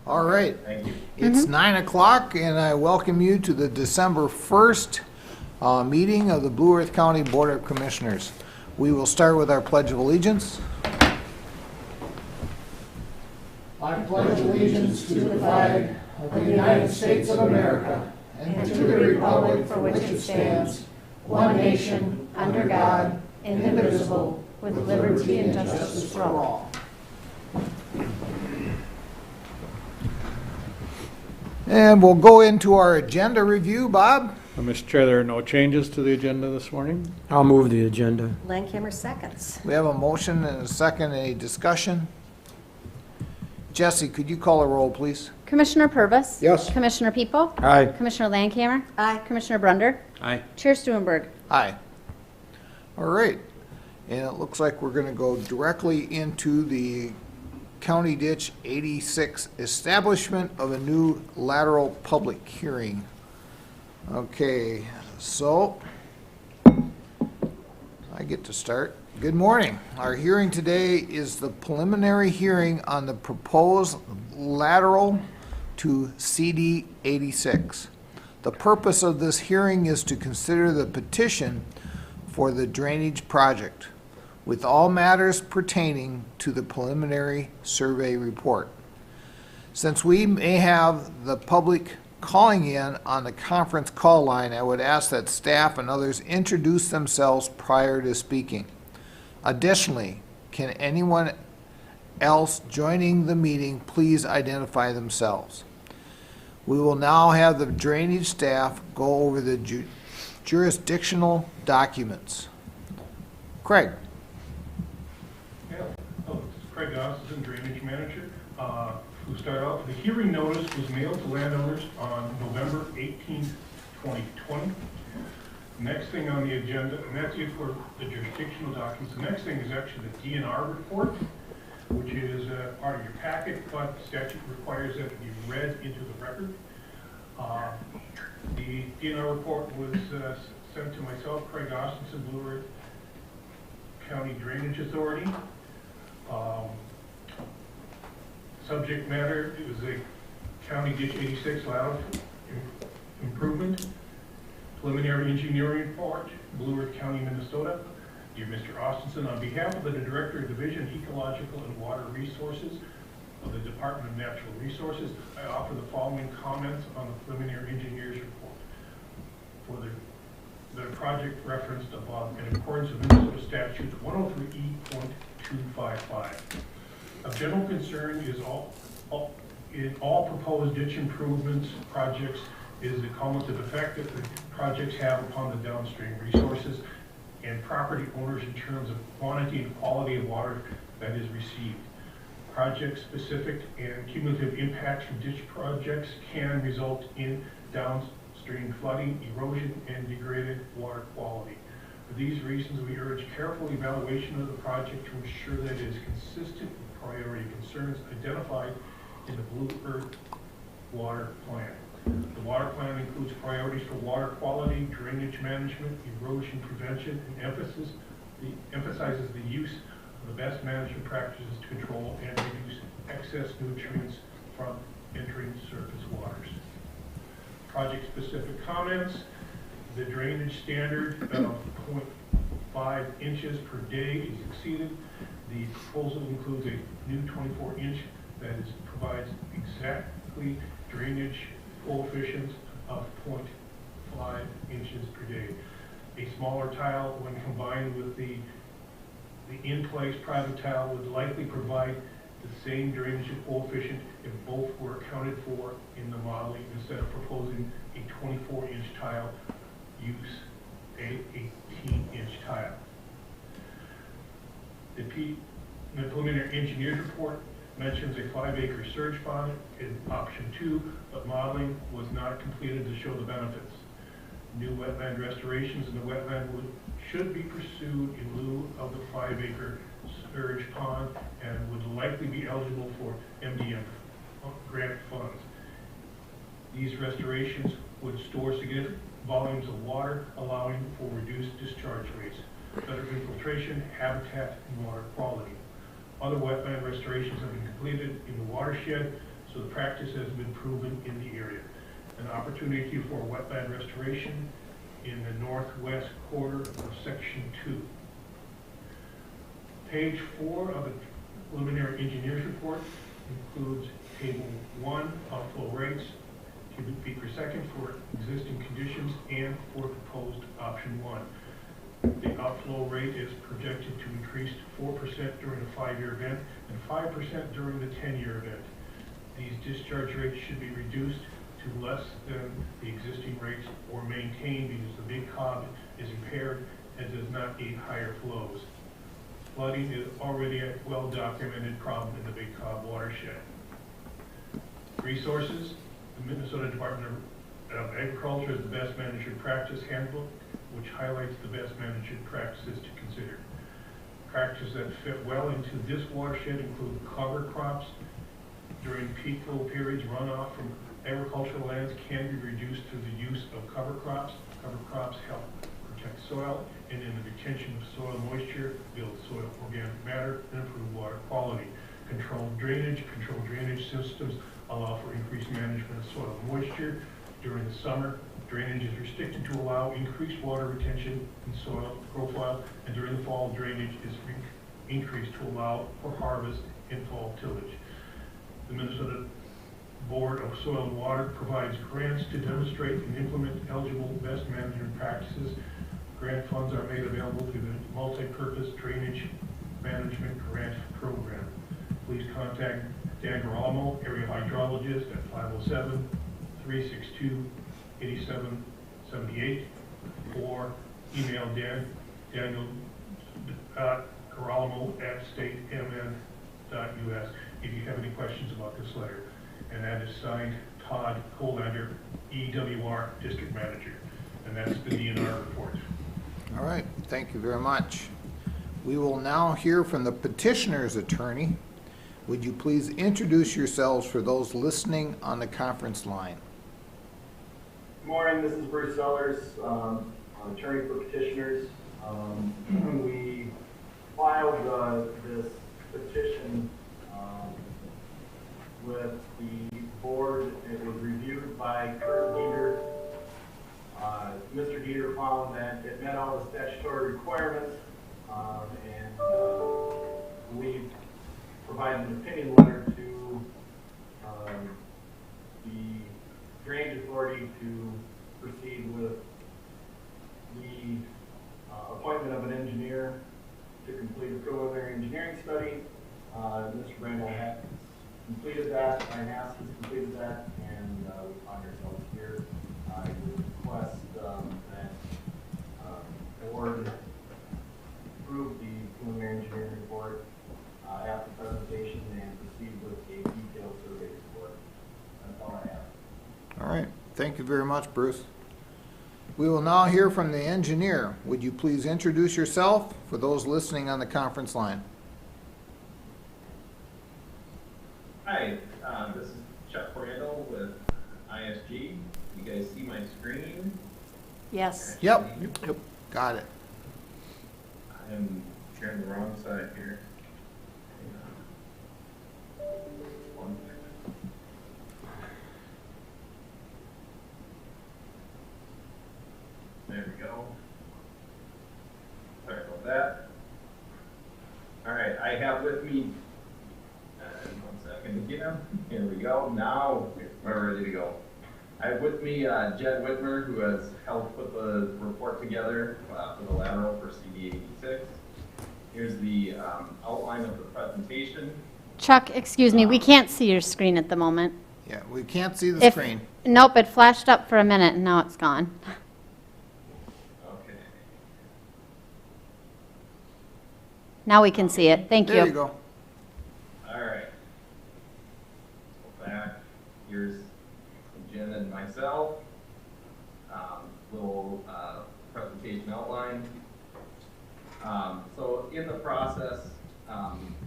All right. Thank you. It's 9 o'clock, and I welcome you to the December 1st meeting of the Blue Earth County Board of Commissioners. We will start with our Pledge of Allegiance. I pledge allegiance to the flag of the United States of America and to the republic for which it stands, one nation, under God, indivisible, with liberty and justice for all. And we'll go into our agenda review. Bob? Mr. Chair, there are no changes to the agenda this morning. I'll move the agenda. Landcamer seconds. We have a motion and a second, a discussion. Jesse, could you call a roll, please? Commissioner Purvis? Yes. Commissioner People? Aye. Commissioner Landcamer? Aye. Commissioner Brunder? Aye. Chair Stuenberg? Aye. All right. And it looks like we're going to go directly into the County Ditch 86 establishment of a new lateral public hearing. Okay, so I get to start. Good morning. Our hearing today is the preliminary hearing on the proposed lateral to CD 86. The purpose of this hearing is to consider the petition for the drainage project with all matters pertaining to the preliminary survey report. Since we may have the public calling in on the conference call line, I would ask that staff and others introduce themselves prior to speaking. Additionally, can anyone else joining the meeting please identify themselves? We will now have the drainage staff go over the jurisdictional documents. Craig. Craig Austin, Drainage Manager. We'll start off. The hearing notice was mailed to landowners on November 18th, 2020. Next thing on the agenda, and that's it for the jurisdictional documents. The next thing is actually the DNR report, which is part of your packet, but statute requires that it be read into the record. The DNR report was sent to myself, Craig Austin, Blue Earth County Drainage Authority. Subject matter, it was a County Ditch 86 lateral improvement, preliminary engineering report, Blue Earth County, Minnesota. Dear Mr. Austinson, on behalf of the Director of Division Ecological and Water Resources of the Department of Natural Resources, I offer the following comments on the preliminary engineer's report. For the project referenced above in accordance with Minnesota Statute 103E.255. Of general concern is in all proposed ditch improvements projects is the cumulative effect that the projects have upon the downstream resources and property owners in terms of quantity and quality of water that is received. Project-specific and cumulative impacts from ditch projects can result in downstream flooding, erosion, and degraded water quality. For these reasons, we urge careful evaluation of the project to ensure that it is consistent with priority concerns identified in the Blue Earth Water Plan. The water plan includes priorities for water quality, drainage management, erosion prevention, and emphasizes the use of the best management practices to control and reduce excess nutrients from entering surface waters. Project-specific comments. The drainage standard of 0.5 inches per day is exceeded. The proposal includes a new 24-inch that provides exactly drainage coefficient of 0.5 inches per day. A smaller tile, when combined with the in-place private tile, would likely provide the same drainage coefficient if both were accounted for in the modeling instead of proposing a 24-inch tile use a 18-inch tile. The preliminary engineer's report mentions a 5-acre surge pond in option 2, but modeling was not completed to show the benefits. New wetland restorations in the wetland should be pursued in lieu of the 5-acre surge pond and would likely be eligible for MDM grant funds. These restorations would store significant volumes of water, allowing for reduced discharge rates, better infiltration, habitat, and water quality. Other wetland restorations have been completed in the watershed, so the practice has been proven in the area. An opportunity for wetland restoration in the northwest quarter of Section 2. Page 4 of the preliminary engineer's report includes Table 1, outflow rates, cubic feet per second for existing conditions and for proposed option 1. The outflow rate is projected to increase to 4% during a 5-year event and 5% during the 10-year event. These discharge rates should be reduced to less than the existing rates or maintained because the Big Cobb is impaired and does not need higher flows. Flooding is already a well-documented problem in the Big Cobb watershed. Resources: the Minnesota Department of Agriculture is the Best Management Practice Handbook, which highlights the best management practices to consider. Practices that fit well into this watershed include cover crops. During peak flow periods, runoff from agricultural lands can be reduced through the use of cover crops. Cover crops help protect soil and in the retention of soil moisture, build soil organic matter, and improve water quality. Controlled drainage systems allow for increased management of soil moisture. During the summer, drainage is restricted to allow increased water retention and soil profile, and during the fall, drainage is increased to allow for harvest and fall tillage. The Minnesota Board of Soil and Water provides grants to demonstrate and implement eligible best management practices. Grant funds are made available through the Multi-Purpose Drainage Management Grant Program. Please contact Dan Girolamo, Area Hydrologist, at 507-362-8778, or email Daniel.Girolamo@statemn.us if you have any questions about this letter. And that is signed Todd Colander, EWR District Manager. And that's the DNR report. All right, thank you very much. We will now hear from the petitioner's attorney. Would you please introduce yourselves for those listening on the conference line? Good morning, this is Bruce Sellers, I'm attorney for petitioners. We filed this petition with the board. It was reviewed by Kurt Dieter. Mr. Dieter found that it met all the statutory requirements, and we provided an opinion letter to the Drainage Authority to proceed with the appointment of an engineer to complete a preliminary engineering study. Mr. Randall has completed that, INAS has completed that, and we find ourselves here. I would request that the board approve the preliminary engineering report after presentation and proceed with a detailed survey report. That's all I have. All right, thank you very much, Bruce. We will now hear from the engineer. Would you please introduce yourself for those listening on the conference line? Hi, this is Chuck Randall with ISG. You guys see my screen? Yes. Yep, got it. I am sharing the wrong side here. Hang on. One second. There we go. Sorry about that. All right, I have with me, 1 second again. Here we go. Now we're ready to go. I have with me Jed Whitmer, who has helped put the report together for the lateral for CD 86. Here's the outline of the presentation. Chuck, excuse me, we can't see your screen at the moment. Yeah, we can't see the screen. Nope, it flashed up for a minute and now it's gone. Okay. Now we can see it. Thank you. There you go. All right. Go back. Here's Jen and myself. Little presentation outline. So in the process,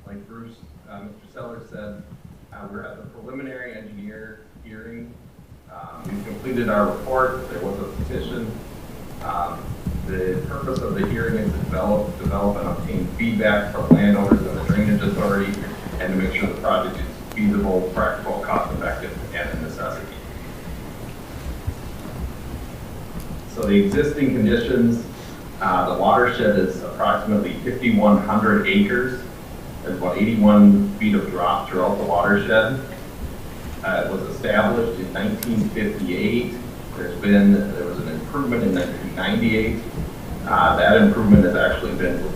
like Bruce, Mr. Seller said, we're at the preliminary engineer hearing. We've completed our report. There was a petition. The purpose of the hearing is to develop and obtain feedback from landowners and the drainage authority, and to make sure the project is feasible, practical, cost-effective, and a necessity. So the existing conditions, the watershed is approximately 5,100 acres. There's about 81 feet of drop throughout the watershed. It was established in 1958. There was an improvement in 1998. That improvement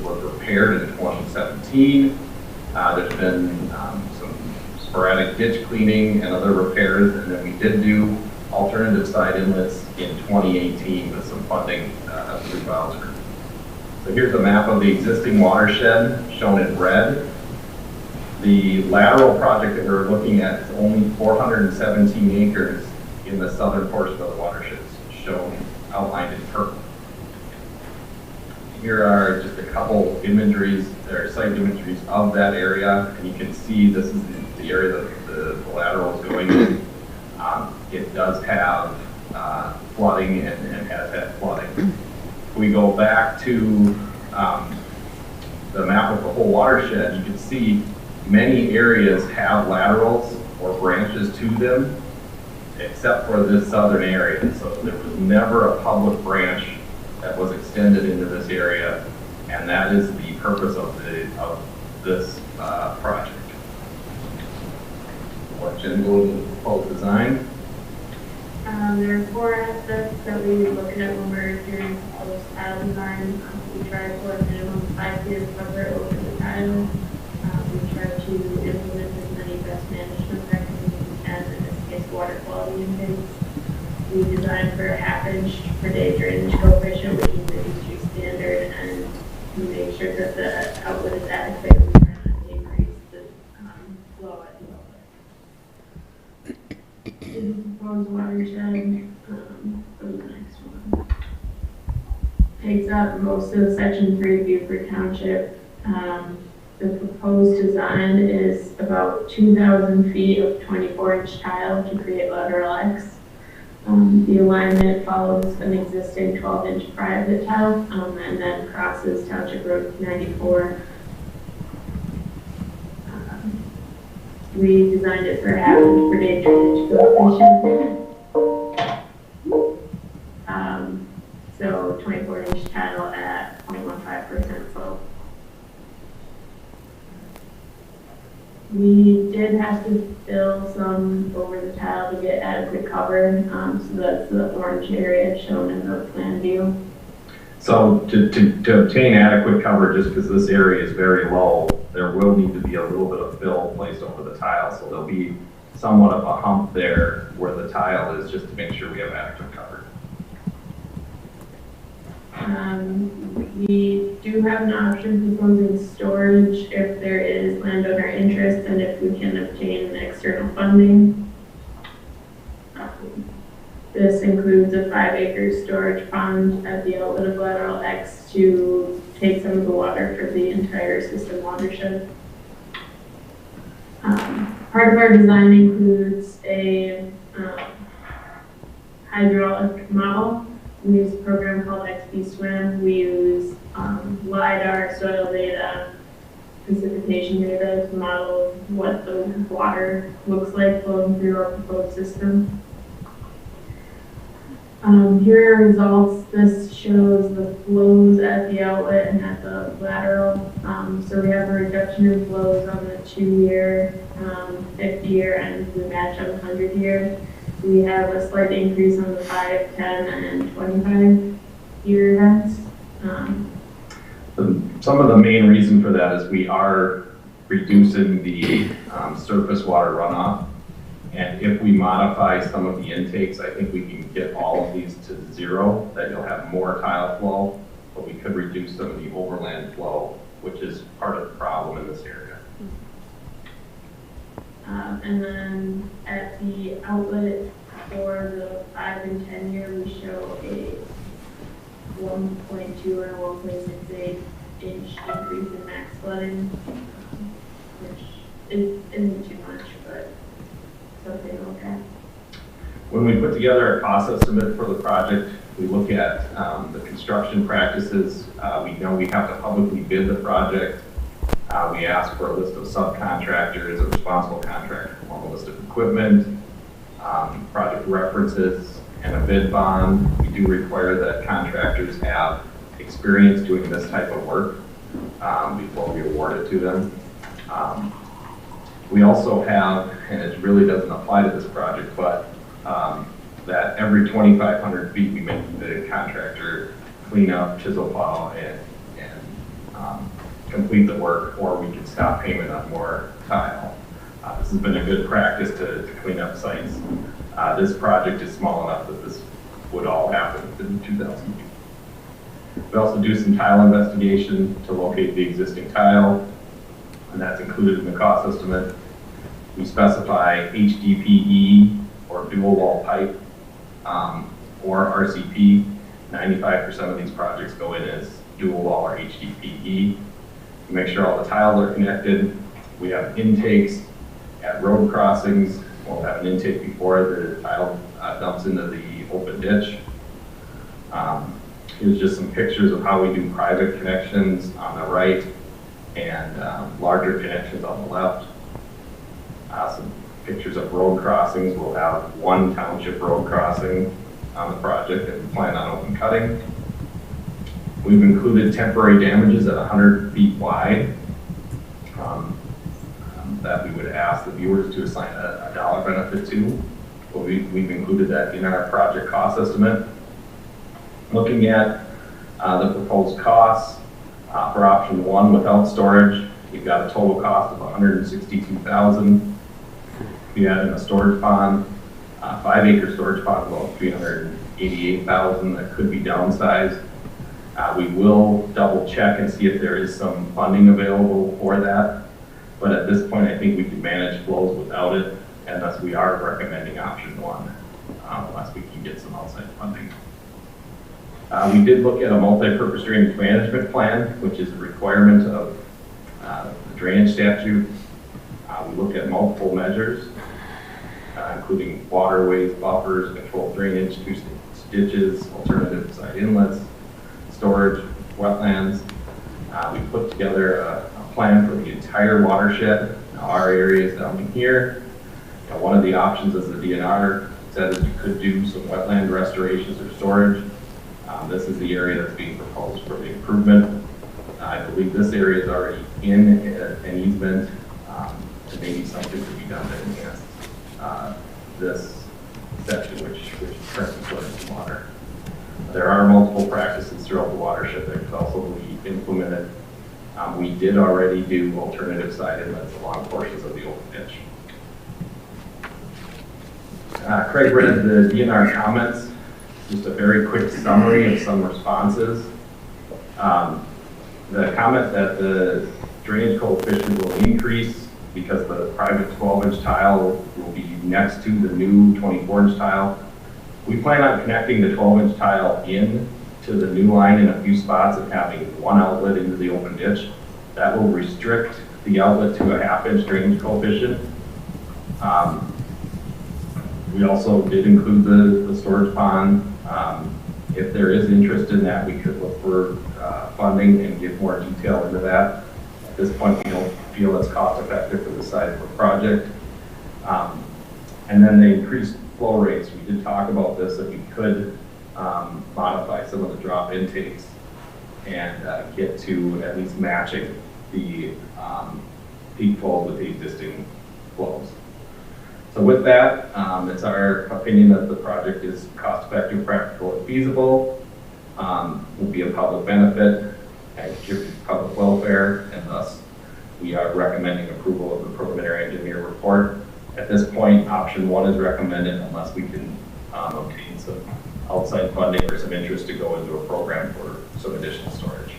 was repaired in 2017. There's been some sporadic ditch cleaning and other repairs, and then we did do alternative side inlets in 2018 with some funding through voucher. So here's a map of the existing watershed shown in red. The lateral project that we're looking at is only 417 acres in the southern portion of the watershed, shown outlined in purple. Here are just a couple imageries, there are site imageries of that area, and you can see this is the area that the lateral is going in. It does have flooding and has had flooding. If we go back to the map of the whole watershed, you can see many areas have laterals or branches to them, except for this southern area. So there was never a public branch that was extended into this area, and that is the purpose of this project. Let Jen go to the proposed design. There are 4 aspects that we look at when we're doing proposed tile design. We try for a minimum 5 feet of cover over the tile. We try to implement as many best management practices as we can, in this case water quality intakes. We design for a half-inch per day drainage coefficient, which is the industry standard, and we make sure that the outlet is adequate. We try not to increase the flow at the outlet. Is the proposed watershed, go to the next one. Takes up most of section 3 Beaufort Township. The proposed design is about 2,000 feet of 24-inch tile to create lateral X. The alignment follows an existing 12-inch private tile and then crosses Township Road 94. We designed it for half-inch per day drainage coefficient. So 24-inch tile at 0.15% slope. We did have to fill some over the tile to get adequate cover, so that's the orange area shown in the plan view. So to obtain adequate cover, just because this area is very low, there will need to be a little bit of fill placed over the tile. So there'll be somewhat of a hump there where the tile is, just to make sure we have adequate cover. We do have an option for proposing storage if there is landowner interest and if we can obtain external funding. This includes a 5-acre storage pond at the outlet of lateral X to take some of the water for the entire system watershed. Part of our design includes a hydraulic model. We use a program called XP Swim. We use LiDAR, soil data, precipitation data to model what the water looks like flowing through our proposed system. Here are results. This shows the flows at the outlet and at the lateral. So we have a reduction in flows on the 2-year, 50-year, and we match on the 100-year. We have a slight increase on the 5, 10, and 25-year events. Some of the main reason for that is we are reducing the surface water runoff. And if we modify some of the intakes, I think we can get all of these to 0, that you'll have more tile flow, but we could reduce some of the overland flow which is part of the problem in this area. And then at the outlet for the 5 and 10 year, we show a 1.2 and a 1.68 inch increase in max flooding, which isn't too much, but something to look at. When we put together a cost estimate for the project, we look at the construction practices. We know we have to publicly bid the project. We ask for a list of subcontractors, a responsible contractor, a list of equipment, project references, and a bid bond. We do require that contractors have experience doing this type of work before we award it to them. We also have, and it really doesn't apply to this project, but that every 2,500 feet we make the contractor clean up, chisel plow, and complete the work, or we can stop payment on more tile. This has been a good practice to clean up sites. This project is small enough that this would all happen within 2,000 feet. We also do some tile investigation to locate the existing tile, and that's included in the cost estimate. We specify HDPE or dual wall pipe or RCP. 95% of these projects go in as dual wall or HDPE. We make sure all the tiles are connected. We have intakes at road crossings. We'll have an intake before the tile dumps into the open ditch. Here's just some pictures of how we do private connections on the right and larger connections on the left. Some pictures of road crossings. We'll have one township road crossing on the project and we plan on open cutting. We've included temporary damages at 100 feet wide that we would ask the viewers to assign a dollar benefit to. But we've included that in our project cost estimate. Looking at the proposed costs for option 1 without storage, we've got a total cost of $162,000. We add in a storage pond, 5-acre storage pond, about $388,000 that could be downsized. We will double check and see if there is some funding available for that. But at this point, I think we can manage flows without it, and thus we are recommending option 1, unless we can get some outside funding. We did look at a multi-purpose drainage management plan, which is a requirement of the drainage statute. We looked at multiple measures, including waterways, buffers, controlled drainage, ditches, alternative side inlets, storage, wetlands. We put together a plan for the entire watershed. Now, our area is down here. One of the options, as the DNR said, is you could do some wetland restorations or storage. This is the area that's being proposed for the improvement. I believe this area is already in an easement, and maybe something could be done to enhance this section, which is currently flooding water. There are multiple practices throughout the watershed that could also be implemented. We did already do alternative side inlets along portions of the open ditch. Craig read the DNR comments. Just a very quick summary of some responses. The comment that the drainage coefficient will increase because the private 12-inch tile will be next to the new 24-inch tile. We plan on connecting the 12-inch tile in to the new line in a few spots and having one outlet into the open ditch. That will restrict the outlet to a 1/2-inch drainage coefficient. We also did include the storage pond. If there is interest in that, we could look for funding and give more detail into that. At this point, we don't feel it's cost effective for the size of the project. And then the increased flow rates. We did talk about this, that we could modify some of the drop intakes and get to at least matching the peak flows with the existing flows. So with that, it's our opinion that the project is cost-effective, practical, and feasible, will be a public benefit, and contribute to public welfare, and thus we are recommending approval of the preliminary engineer report. At this point, option 1 is recommended unless we can obtain some outside funding or some interest to go into a program for some additional storage.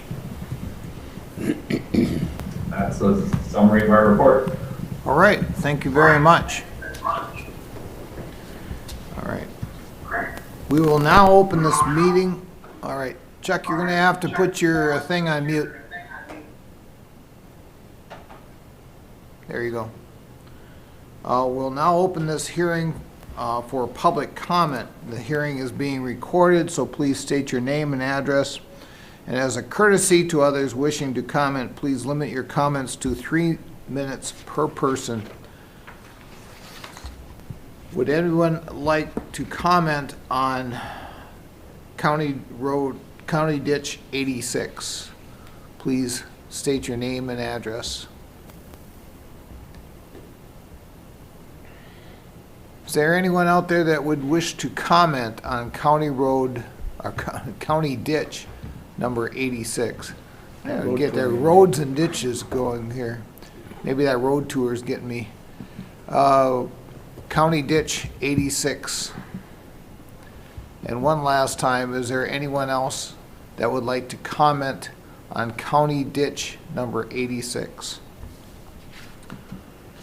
That's a summary of our report. All right, thank you very much. All right. We will now open this meeting. All right, Chuck, you're gonna have to put your thing on mute. There you go. We'll now open this hearing for public comment. The hearing is being recorded, so please state your name and address. And as a courtesy to others wishing to comment, please limit your comments to 3 minutes per person. Would anyone like to comment on County Ditch 86? Please state your name and address. Is there anyone out there that would wish to comment on County Road, or County Ditch number 86? Get their roads and ditches going here. Maybe that road tour is getting me. County Ditch 86. And one last time, is there anyone else that would like to comment on County Ditch number 86?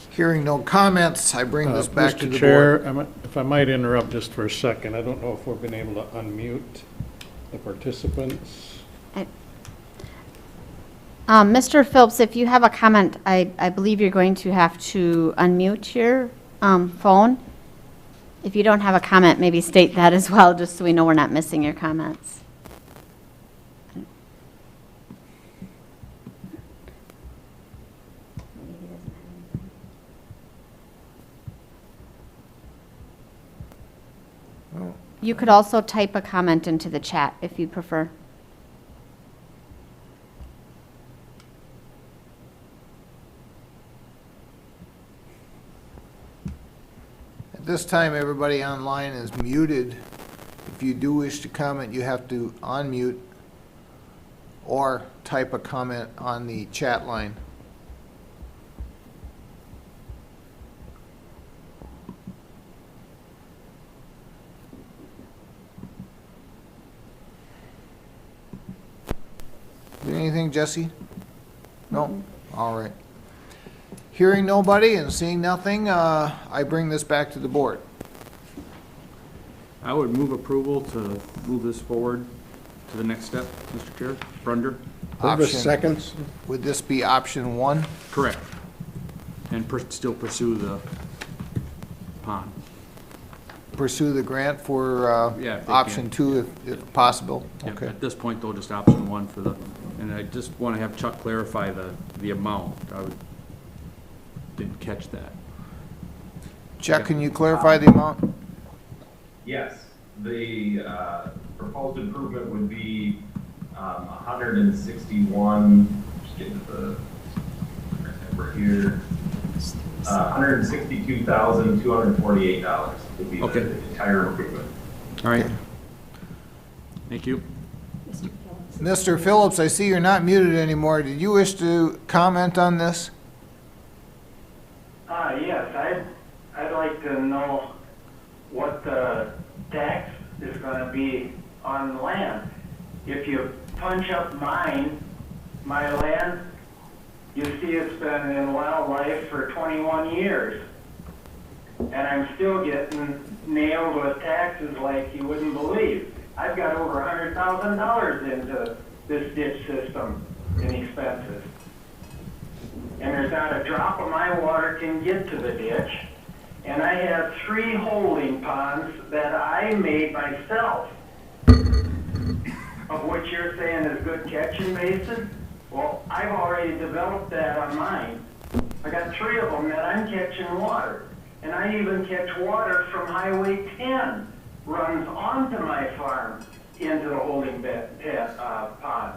Hearing no comments, I bring this back to the Mr. Chair, board. if I might interrupt just for a second, I don't know if we've been able to unmute the participants. Mr. Phillips, if you have a comment, I believe you're going to have to unmute your phone. If you don't have a comment, maybe state that as well, just so we know we're not missing your comments. You could also type a comment into the chat if you prefer. At this time, everybody online is muted. If you do wish to comment, you have to unmute or type a comment on the chat line. Anything, Jesse? No? All right. Hearing nobody and seeing nothing, I bring this back to the board. I would move approval to move this forward to the next step, Mr. Chair. Brunder? Option- seconds. Would this be option one? Correct. And still pursue the pond. Pursue the grant for Yeah, if they option can. two if possible? Yep, Okay. at this point, though, just option one for the, and I just want to have Chuck clarify the amount. Didn't catch that. Chuck, can you clarify the amount? Yes, the proposed improvement would be 161, just getting to the number here, $162,248 would be Okay. the entire improvement. All right. Thank you. Mr. Phillips, I see you're not muted anymore. Did you wish to comment on this? Yes, I'd like to know what the tax is gonna be on land. If you punch up my land, you see it's been in wildlife for 21 years. And I'm still getting nailed with taxes like you wouldn't believe. I've got over $100,000 into this ditch system in expenses. And there's not a drop of my water can get to the ditch. And I have 3 holding ponds that I made myself, of which you're saying is good catching basin. Well, I've already developed that on mine. I got 3 of them that I'm catching water. And I even catch water from Highway 10, runs onto my farm into the holding pond.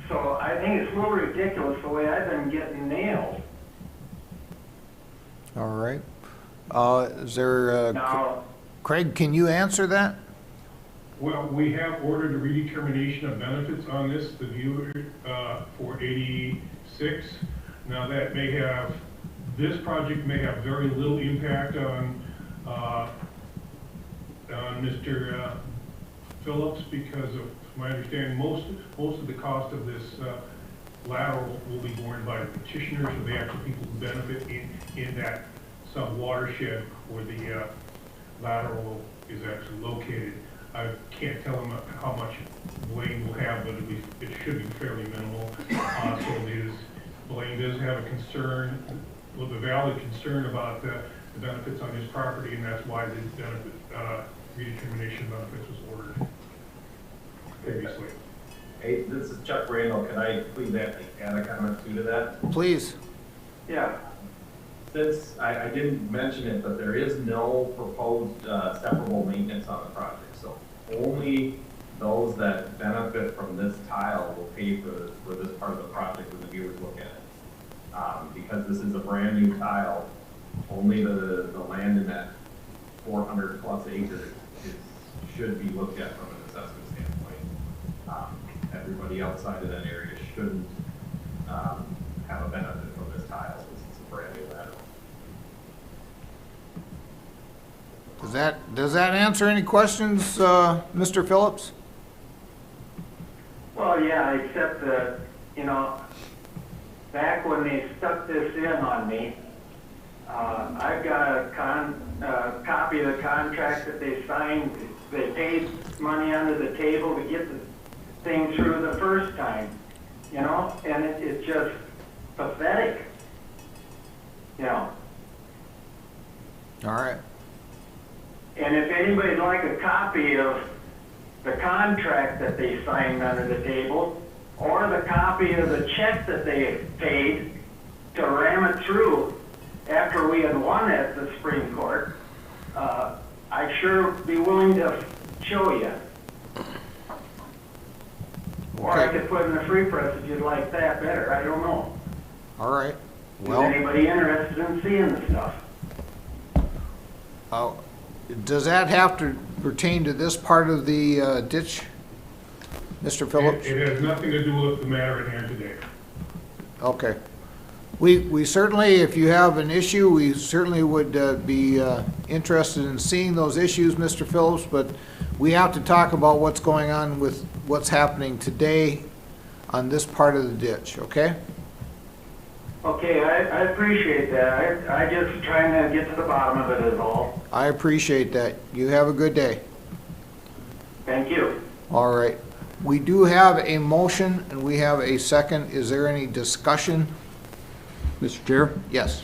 So I think it's a little ridiculous the way I've been getting nailed. All right. Is there, Now, Craig, can you answer that? Well, we have ordered a redetermination of benefits on this, the viewer, for 86. Now that may have, this project may have very little impact on Mr. Phillips, because of my understanding, most of the cost of this lateral will be borne by the petitioners or the actual people who benefit in that sub-watershed where the lateral is actually located. I can't tell them how much Blaine will have, but it should be fairly minimal. Blaine does have a concern, with a valid concern about the benefits on his property, and that's why the benefit, redetermination benefits was ordered previously. Hey, this is Chuck Randall. Can I please add a comment too to that? Please. Yeah, Since I didn't mention it, but there is no proposed separable maintenance on the project. So only those that benefit from this tile will pay for this part of the project when the viewers look at it. Because this is a brand new tile, only the land in that 400 plus acres should be looked at from an assessment standpoint. Everybody outside of that area shouldn't have a benefit from this tile since it's a brand new lateral. Does that answer any questions, Mr. Phillips? well, yeah, except that, back when they stuck this in on me, I've got a copy of the contract that they signed. They paid money under the table to get the thing through the first time, and it's just pathetic, All right. And if anybody'd like a copy of the contract that they signed under the table, or the copy of the check that they paid to ram it through after we had won at the Supreme Court, I'd sure be willing to show you. Or I Okay. could put in a free press if you'd like that better, I don't know. All right. Is Well, anybody interested in seeing the stuff? does that have to pertain to this part of the ditch, Mr. Phillips? It has nothing to do with the matter at hand today. Okay. We certainly, if you have an issue, we certainly would be interested in seeing those issues, Mr. Phillips, but we have to talk about what's going on with what's happening today on this part of the ditch, okay? Okay, I appreciate that. I just trying to get to the bottom of it is all. I appreciate that. You have a good day. Thank you. All right. We do have a motion and we have a second. Is there any discussion? Mr. Chair? Yes.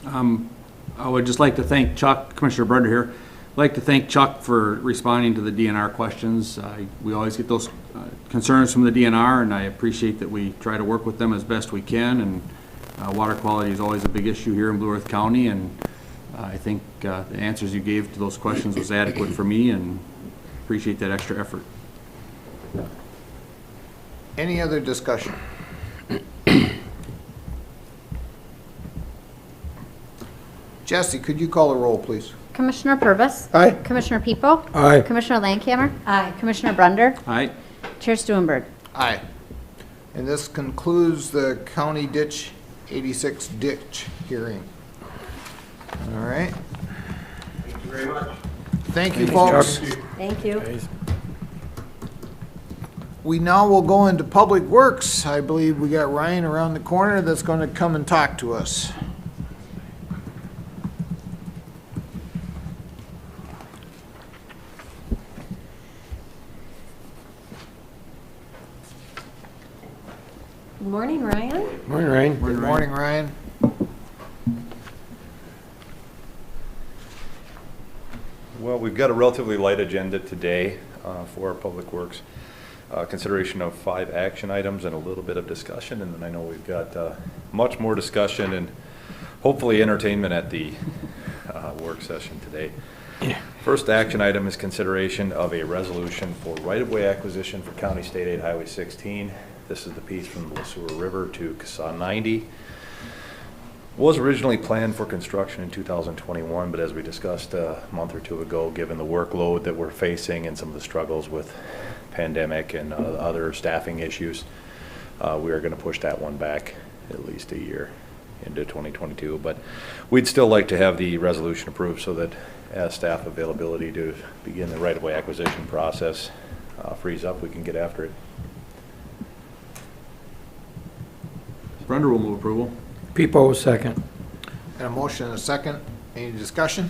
I would just like to thank Chuck, Commissioner Brunder here. I'd like to thank Chuck for responding to the DNR questions. We always get those concerns from the DNR, and I appreciate that we try to work with them as best we can. And water quality is always a big issue here in Blue Earth County, and I think the answers you gave to those questions was adequate for me, and appreciate that extra effort. Any other discussion? Jesse, could you call the roll, please? Commissioner Purvis. Aye. Commissioner People. Aye. Commissioner Landcamer. Aye. Commissioner Brunder. All right? Chair Stuenberg. Aye. And this concludes the County Ditch 86 ditch hearing. All right. Thank you very much. Thank you, folks. Thank you. We now will go into Public Works. I believe we got Ryan around the corner that's going to come and talk to us. Good morning, Ryan. Morning, Ryan. Good morning, Ryan. Well, we've got a relatively light agenda today for our Public Works. Consideration of 5 action items and a little bit of discussion, and then I know we've got much more discussion and hopefully entertainment at the work session today. First action item is consideration of a resolution for right-of-way acquisition for County State Aid Highway 16. This is the piece from the Sewer River to CASA 90. Was originally planned for construction in 2021, but as we discussed a month or two ago, given the workload that we're facing and some of the struggles with pandemic and other staffing issues, we are going to push that one back at least a year into 2022. But we'd still like to have the resolution approved so that as staff availability to begin the right-of-way acquisition process frees up, we can get after it. Brunder will move approval. Pipo, second. And a motion and a second. Any discussion?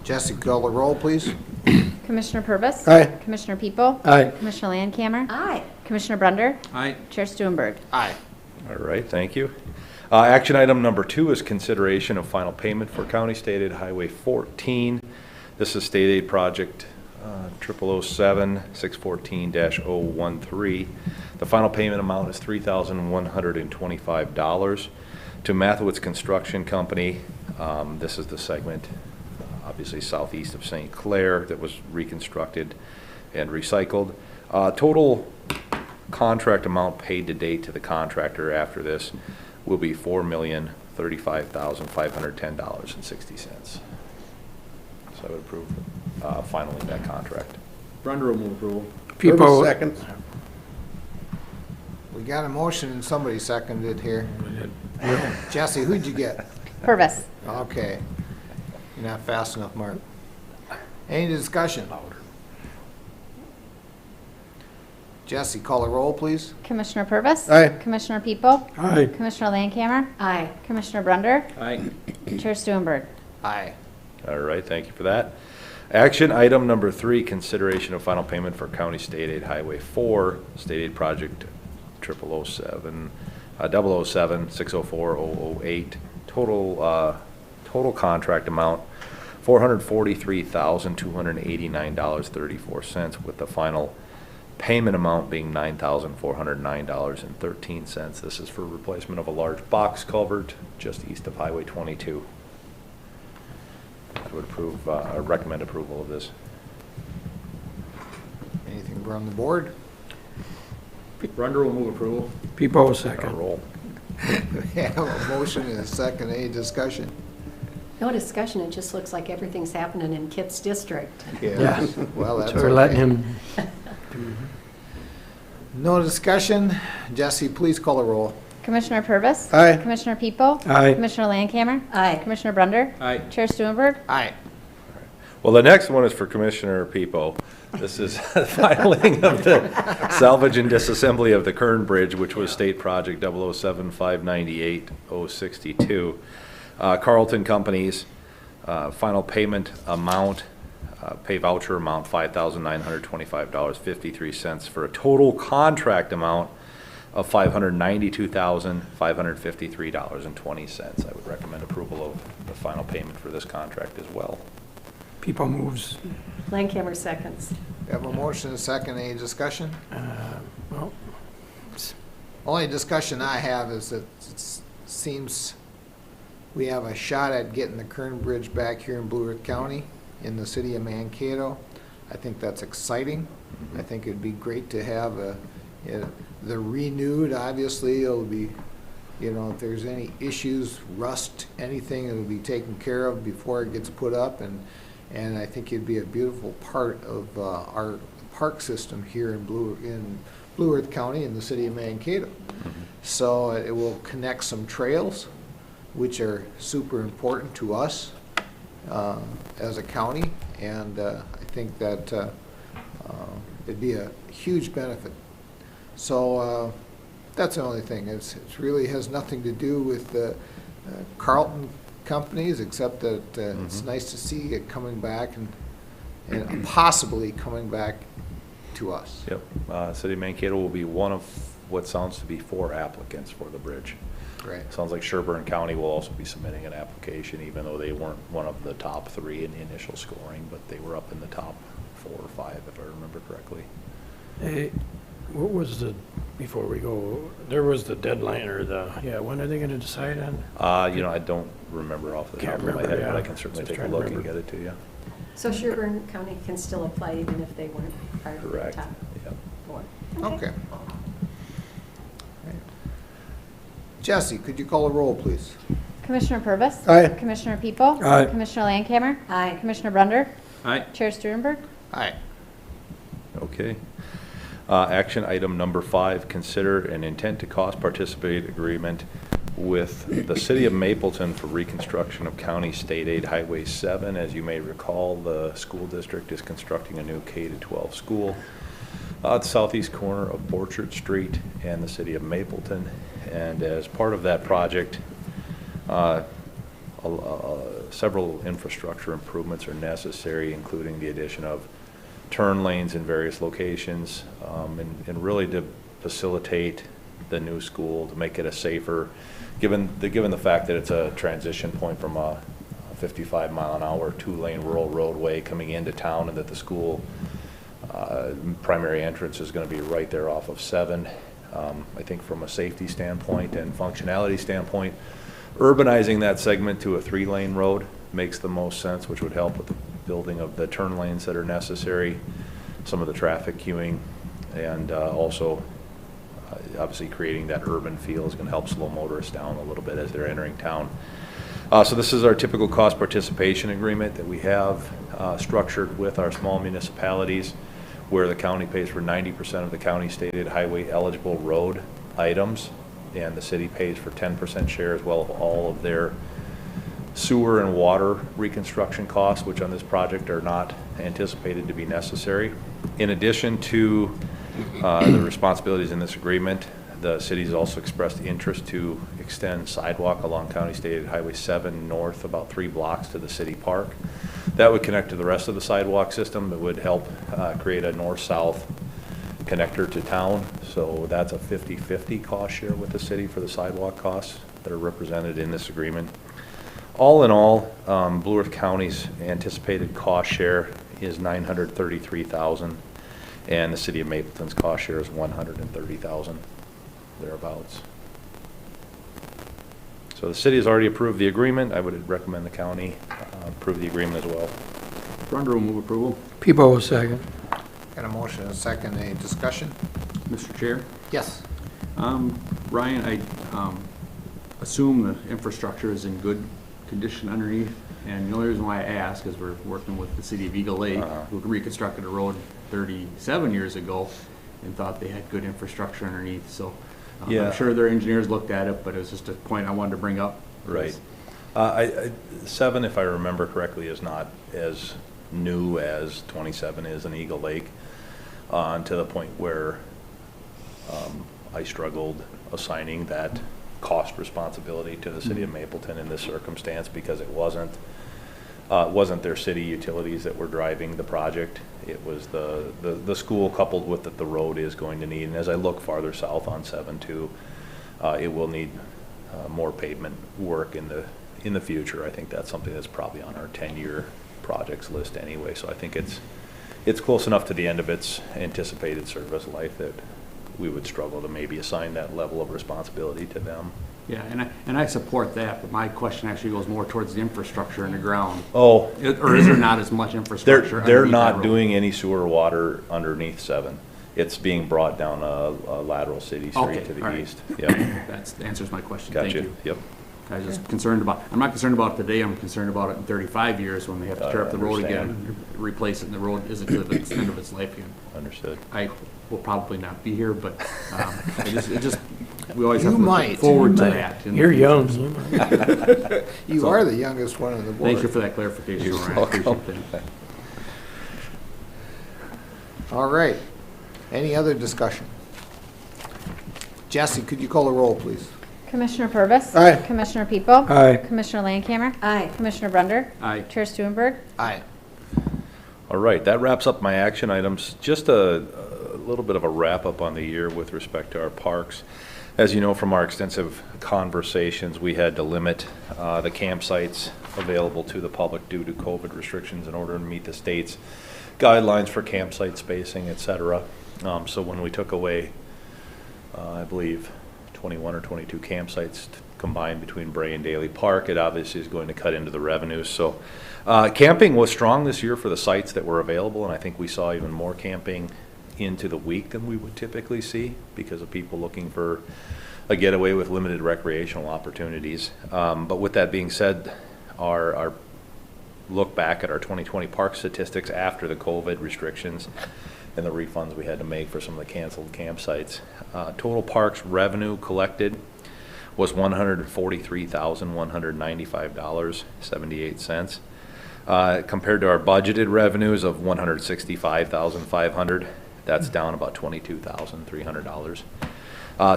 Jesse, call the roll, please. Commissioner Purvis. Aye. Commissioner People. Aye. Commissioner Landcamer. Aye. Commissioner Brunder. Aye. Chair Stuenberg. Aye. All right, thank you. Action item number 2 is consideration of final payment for County State Aid Highway 14. This is State Aid Project 0007-614-013. The final payment amount is $3,125 to Mathewitz Construction Company. This is the segment, obviously southeast of St. Clair, that was reconstructed and recycled. Total contract amount paid to date to the contractor after this will be $4,035,510.60. So I would approve finaling that contract. Brunder will move approval. Pipo, Second. We got a motion and somebody seconded here. Jesse, who'd you get? Purvis. Okay. You're not fast enough, Mark. Any discussion? Jesse, call the roll, please. Commissioner Purvis. Aye. Commissioner People. Aye. Commissioner Landcamer. Aye. Commissioner Brunder. Aye. Chair Stuenberg. Aye. All right, thank you for that. Action item number 3, consideration of final payment for County State Aid Highway 4, State Aid Project 007-604-008. Total contract amount $443,289.34, with the final payment amount being $9,409.13. This is for replacement of a large box culvert just east of Highway 22. I would approve, recommend approval of this. Anything from the board? Brunder will move approval. Pipo, Got a second. roll. We have a motion and a second. Any discussion? No discussion, it just looks like everything's happening in Kitts District. Yeah. Well, that's So we're letting okay. him, No discussion. Jesse, please call the roll. Commissioner Purvis. Aye. Commissioner People. Aye. Commissioner Landcamer. Aye. Commissioner Brunder. Aye. Chair Stuenberg. Aye. Well, the next one is for Commissioner Pepo. This is filing of the salvage and disassembly of the Kern Bridge, which was State Project 007-598-062. Carlton Companies, final payment amount, pay voucher amount $5,925.53 for a total contract amount of $592,553.20. I would recommend approval of the final payment for this contract as well. Pipo moves. Landcamer seconds. We have a motion and a second. Any discussion? Well, Only discussion I have is that it seems we have a shot at getting the Kern Bridge back here in Blue Earth County in the city of Mankato. I think that's exciting. I think it'd be great to have the renewed, obviously, it'll be, if there's any issues, rust, anything, it'll be taken care of before it gets put up, and I think it'd be a beautiful part of our park system here in Blue Earth County in the city of Mankato. So it will connect some trails, which are super important to us as a county, and I think that it'd be a huge benefit. So that's the only thing. It really has nothing to do with the Carlton companies, except that it's nice to see it coming back and possibly coming back to us. Yep. City of Mankato will be one of what sounds to be 4 applicants for the bridge. Right. Sounds like Sherburne County will also be submitting an application, even though they weren't one of the top 3 in the initial scoring, but they were up in the top 4 or 5, if I remember correctly. hey, what was before we go, there was the deadline when are they gonna decide on? I don't remember off the top Can't of my remember, head, but I yeah. can certainly Just take a trying to look and remember. get it to you. So Sherburne County can still apply even if they weren't part of the Correct. top Yep. 4. Okay. Jesse, could you call a roll, please? Commissioner Purvis. Aye. Commissioner People. Aye. Commissioner Landcamer. Aye. Commissioner Brunder. Aye. Chair Stuenberg. Aye. Okay. Action item number 5, consider an intent to cost participate agreement with the city of Mapleton for reconstruction of County State Aid Highway 7. As you may recall, the school district is constructing a new K-12 school the southeast corner of Orchard Street and the city of Mapleton. And as part of that project, several infrastructure improvements are necessary, including the addition of turn lanes in various locations, and really to facilitate the new school, to make it a safer, given the fact that it's a transition point from a 55-mile-an-hour 2-lane rural roadway coming into town, and that the school primary entrance is going to be right there off of 7. I think from a safety standpoint and functionality standpoint, urbanizing that segment to a 3-lane road makes the most sense, which would help with the building of the turn lanes that are necessary, some of the traffic queuing, and also obviously creating that urban feel is going to help slow motorists down a little bit as they're entering town. So this is our typical cost participation agreement that we have structured with our small municipalities, where the county pays for 90% of the county stated highway eligible road items, and the city pays for 10% share as well of all of their sewer and water reconstruction costs, which on this project are not anticipated to be necessary. In addition to the responsibilities in this agreement, the city has also expressed interest to extend sidewalk along County State Highway 7 north about 3 blocks to the city park. That would connect to the rest of the sidewalk system. It would help create a north-south connector to town. So that's a 50-50 cost share with the city for the sidewalk costs that are represented in this agreement. All in all, Blue Earth County's anticipated cost share is $933,000, and the city of Mapleton's cost share is $130,000, thereabouts. So the city has already approved the agreement. I would recommend the county approve the agreement as well. Brunder will move approval. People will second. Got a motion and a second. Any discussion? Mr. Chair? Yes. Ryan, I assume the infrastructure is in good condition underneath, and the only reason why I ask is we're working with the city of Eagle Lake, who reconstructed a road 37 years ago and thought they had good infrastructure underneath, so Yeah. I'm sure their engineers looked at it, but it was just a point I wanted to bring up. Right. 7, if I remember correctly, is not as new as 27 is in Eagle Lake, to the point where I struggled assigning that cost responsibility to the city of Mapleton in this circumstance, because it wasn't their city utilities that were driving the project. It was the school, coupled with that the road is going to need, and as I look farther south on 7 too, it will need more pavement work in the future. I think that's something that's probably on our 10-year projects list anyway, so I think it's close enough to the end of its anticipated service life that we would struggle to maybe assign that level of responsibility to them. Yeah, and I support that, but my question actually goes more towards the infrastructure in the ground. Oh. Or is there not as much infrastructure? They're underneath that not road? doing any sewer water underneath 7. It's being brought down a lateral city street Okay, to the all right. east. Yep. That answers my question. Gotcha. Thank you. Yep. I was just concerned about, I'm not concerned about it today, I'm concerned about it in 35 years when they have to tear up the road again, Understand. and replace it, and the road isn't to the end of its life again. Understood. I will probably not be here, but we always have You to might. look forward to You that. in the You're future. young. You So- are the youngest one on the board. Thank you for that clarification, You're Ryan. I welcome. appreciate that. All right. Any other discussion? Jesse, could you call the roll, please? Commissioner Purvis. Aye. Commissioner People. Aye. Commissioner Landcamer. Aye. Commissioner Brunder. Aye. Chair Stuenberg. Aye. All right, that wraps up my action items. Just a little bit of a wrap-up on the year with respect to our parks. As you know from our extensive conversations, we had to limit the campsites available to the public due to COVID restrictions in order to meet the state's guidelines for campsite spacing, et cetera. So when we took away, I believe, 21 or 22 campsites combined between Bray and Daly Park, it obviously is going to cut into the revenues. So camping was strong this year for the sites that were available, and I think we saw even more camping into the week than we would typically see because of people looking for a getaway with limited recreational opportunities. But with that being said, our look back at our 2020 park statistics after the COVID restrictions and the refunds we had to make for some of the canceled campsites. Total parks revenue collected was $143,195.78, compared to our budgeted revenues of $165,500. That's down about $22,300.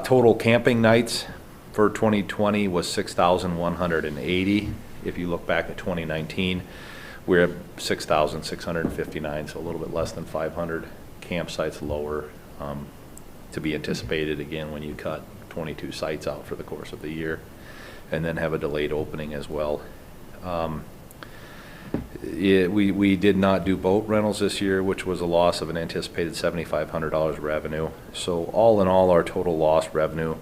Total camping nights for 2020 was 6,180. If you look back at 2019, we're at 6,659, so a little bit less than 500 campsites lower, to be anticipated again when you cut 22 sites out for the course of the year, and then have a delayed opening as well. We did not do boat rentals this year, which was a loss of an anticipated $7,500 revenue. So all in all, our total lost revenue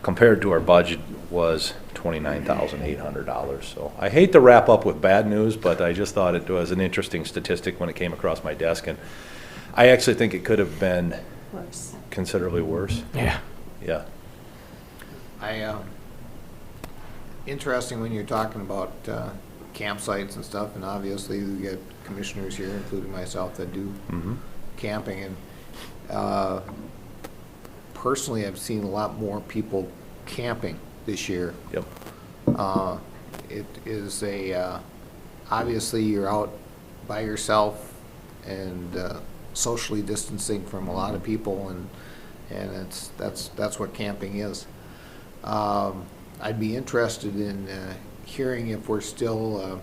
compared to our budget was $29,800. So I hate to wrap up with bad news, but I just thought it was an interesting statistic when it came across my desk, and I actually think it could have been Worse. considerably worse. Yeah. Yeah. Interesting when you're talking about campsites and stuff, and obviously we get commissioners here, including myself, that do camping, and personally I've seen a lot more people camping this year. Yep. It is obviously you're out by yourself and socially distancing from a lot of people, and that's what camping is. I'd be interested in hearing if we're still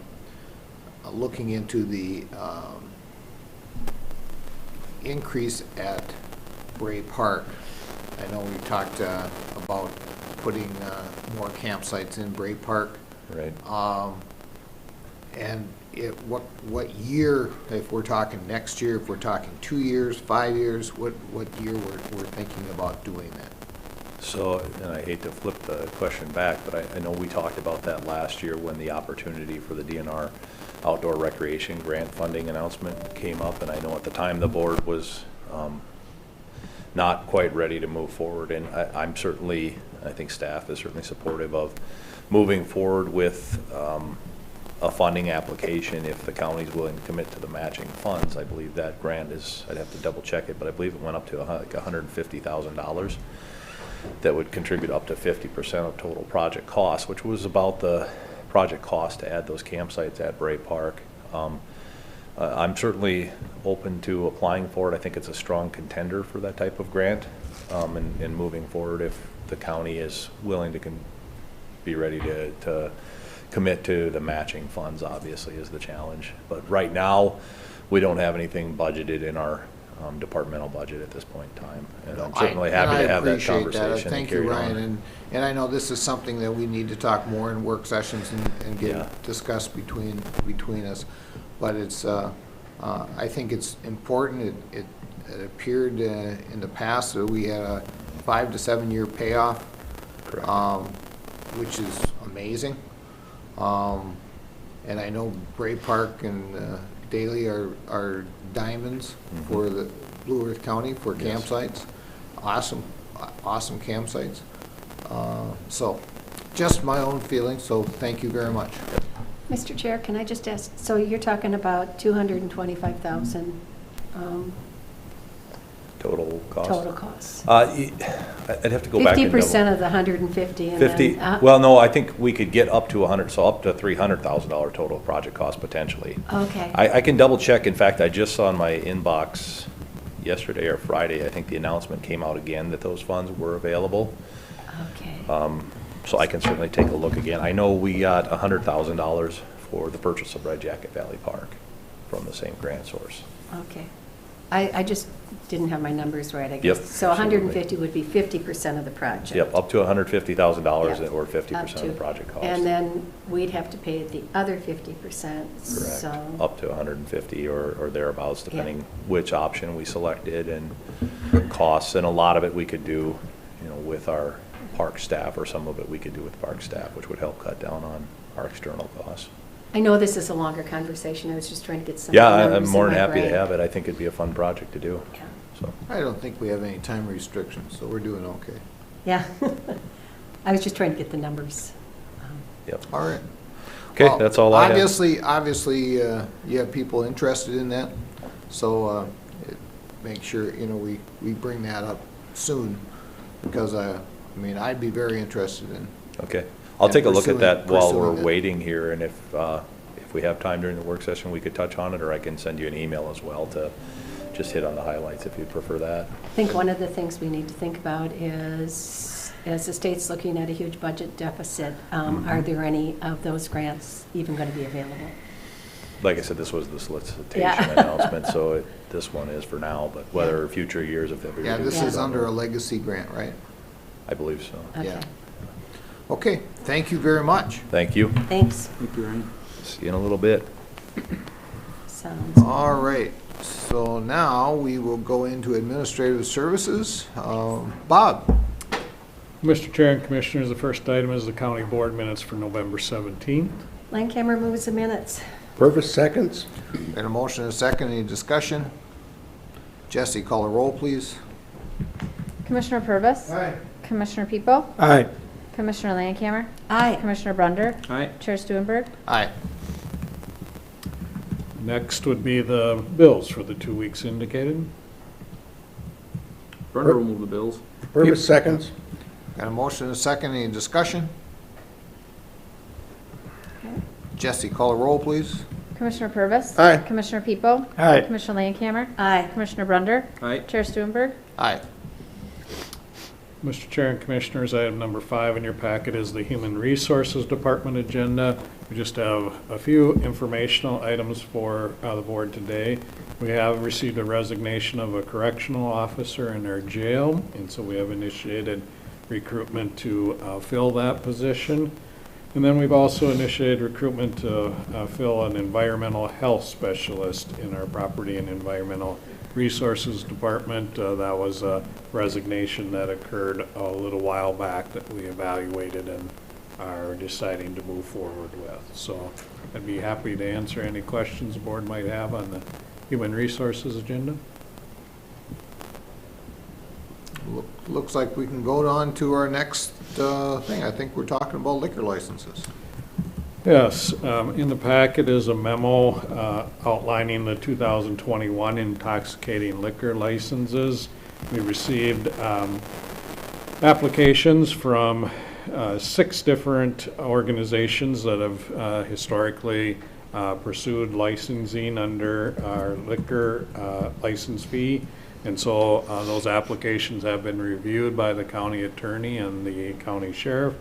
looking into the increase at Bray Park. I know we talked about putting more campsites in Bray Park. Right. And what year, if we're talking next year, if we're talking 2 years, 5 years, what year we're thinking about doing that? So, and I hate to flip the question back, but I know we talked about that last year when the opportunity for the DNR outdoor recreation grant funding announcement came up, and I know at the time the board was not quite ready to move forward, and I'm certainly, I think staff is certainly supportive of moving forward with a funding application if the county's willing to commit to the matching funds. I believe that grant is, I'd have to double check it, but I believe it went up to like $150,000 that would contribute up to 50% of total project costs, which was about the project cost to add those campsites at Bray Park. I'm certainly open to applying for it. I think it's a strong contender for that type of grant, and moving forward if the county is willing to be ready to commit to the matching funds, obviously, is the challenge. But right now, we don't have anything budgeted in our departmental budget at this point in time. And I'm certainly happy to have that conversation. Thank you, Ryan. And I know this is something that we need to talk more in work sessions and get discussed between us. But it's, I think it's important. It appeared in the past that we had a 5 to 7 year payoff, which is amazing. And I know Bray Park and Daly are diamonds for the Blue Earth County for campsites. Awesome campsites. So just my own feelings, so thank you very much. Mr. Chair, can I just ask, so you're talking about 225,000 Total cost? total costs? I'd have to go back and double. 50% of the 150 and 50, then... well, no, I think we could get up to 100, so up to $300,000 total project cost potentially. Okay. I can double check. In fact, I just saw in my inbox yesterday or Friday, I think the announcement came out again that those funds were available. Okay. So I can certainly take a look again. I know we got $100,000 for the purchase of Red Jacket Valley Park from the same grant source. Okay. I just didn't have my numbers right, I guess. Yep, So absolutely. 150 would be 50% of the project. Yep, up to $150,000 Yep, or up 50% of to. the project cost. And then we'd have to pay the other 50%, Correct. so... Up to 150 or thereabouts, depending which option we selected and costs. And a lot of it we could do, with our park staff, or some of it we could do with park staff, which would help cut down on our external costs. I know this is a longer conversation, I was just trying to get some Yeah, numbers I'm more in than my happy to brain. have it. I think it'd be a fun project to do. Yeah. So, I don't think we have any time restrictions, so we're doing okay. Yeah. I was just trying to get the numbers. yep. All right. Okay, Well, that's all I have. Obviously, you have people interested in that, so make sure, we bring that up soon, because, I'd be very interested in. Okay. I'll take a look at that while we're pursuing it. waiting here, and if we have time during the work session, we could touch on it, or I can send you an email as well to just hit on the highlights if you'd prefer that. I think one of the things we need to think about is, as the state's looking at a huge budget deficit, are there any of those grants even going to be available? Like I said, this was the solicitation Yeah. announcement, so this one is for now, but whether future years, if that. Yeah, this is under a legacy grant, right? I believe so. Okay, Yeah. Okay, thank you very much. Thank you. thanks. Thank you, Ryan. See you in a little bit. Sounds, All right, so now we will go into administrative services. Bob? Mr. Chair and Commissioners, the first item is the county board minutes for November 17th. Landcamer moves the minutes. Purvis seconds? Got a motion and a second, any discussion? Jesse, call a roll, please. Commissioner Purvis? Aye. Commissioner People? Aye. Commissioner Landcamer? Aye. Commissioner Brunder? Aye. Chair Stuenberg? Aye. Next would be the bills for the 2 weeks indicated. Brenda will move the bills. Purvis seconds? Got a motion and a second, any discussion? Jesse, call a roll, please. Commissioner Purvis? Aye. Commissioner People? Aye. Commissioner Landcamer? Aye. Commissioner Brunder? Aye. Chair Stuenberg? Aye. Mr. Chair and Commissioners, item number 5 in your packet is the Human Resources Department agenda. We just have a few informational items for the board today. We have received a resignation of a correctional officer in our jail, and so we have initiated recruitment to fill that position. And then we've also initiated recruitment to fill an environmental health specialist in our Property and Environmental Resources Department. That was a resignation that occurred a little while back that we evaluated and are deciding to move forward with. So I'd be happy to answer any questions the board might have on the Human Resources agenda. Looks like we can go on to our next thing. I think we're talking about liquor licenses. Yes, in the packet is a memo outlining the 2021 intoxicating liquor licenses. We received applications from 6 different organizations that have historically pursued licensing under our liquor license fee. And so those applications have been reviewed by the county attorney and the county sheriff.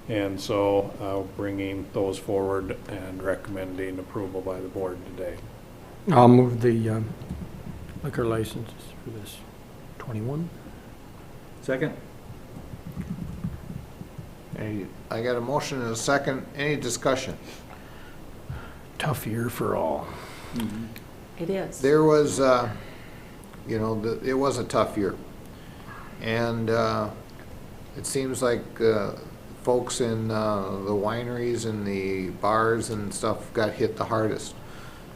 And so bringing those forward and recommending approval by the board today. I'll move the liquor licenses for this 21. Second? I got a motion and a second. Any discussion? Tough year for all. It is. There was, it was a tough year. And it seems like folks in the wineries and the bars and stuff got hit the hardest.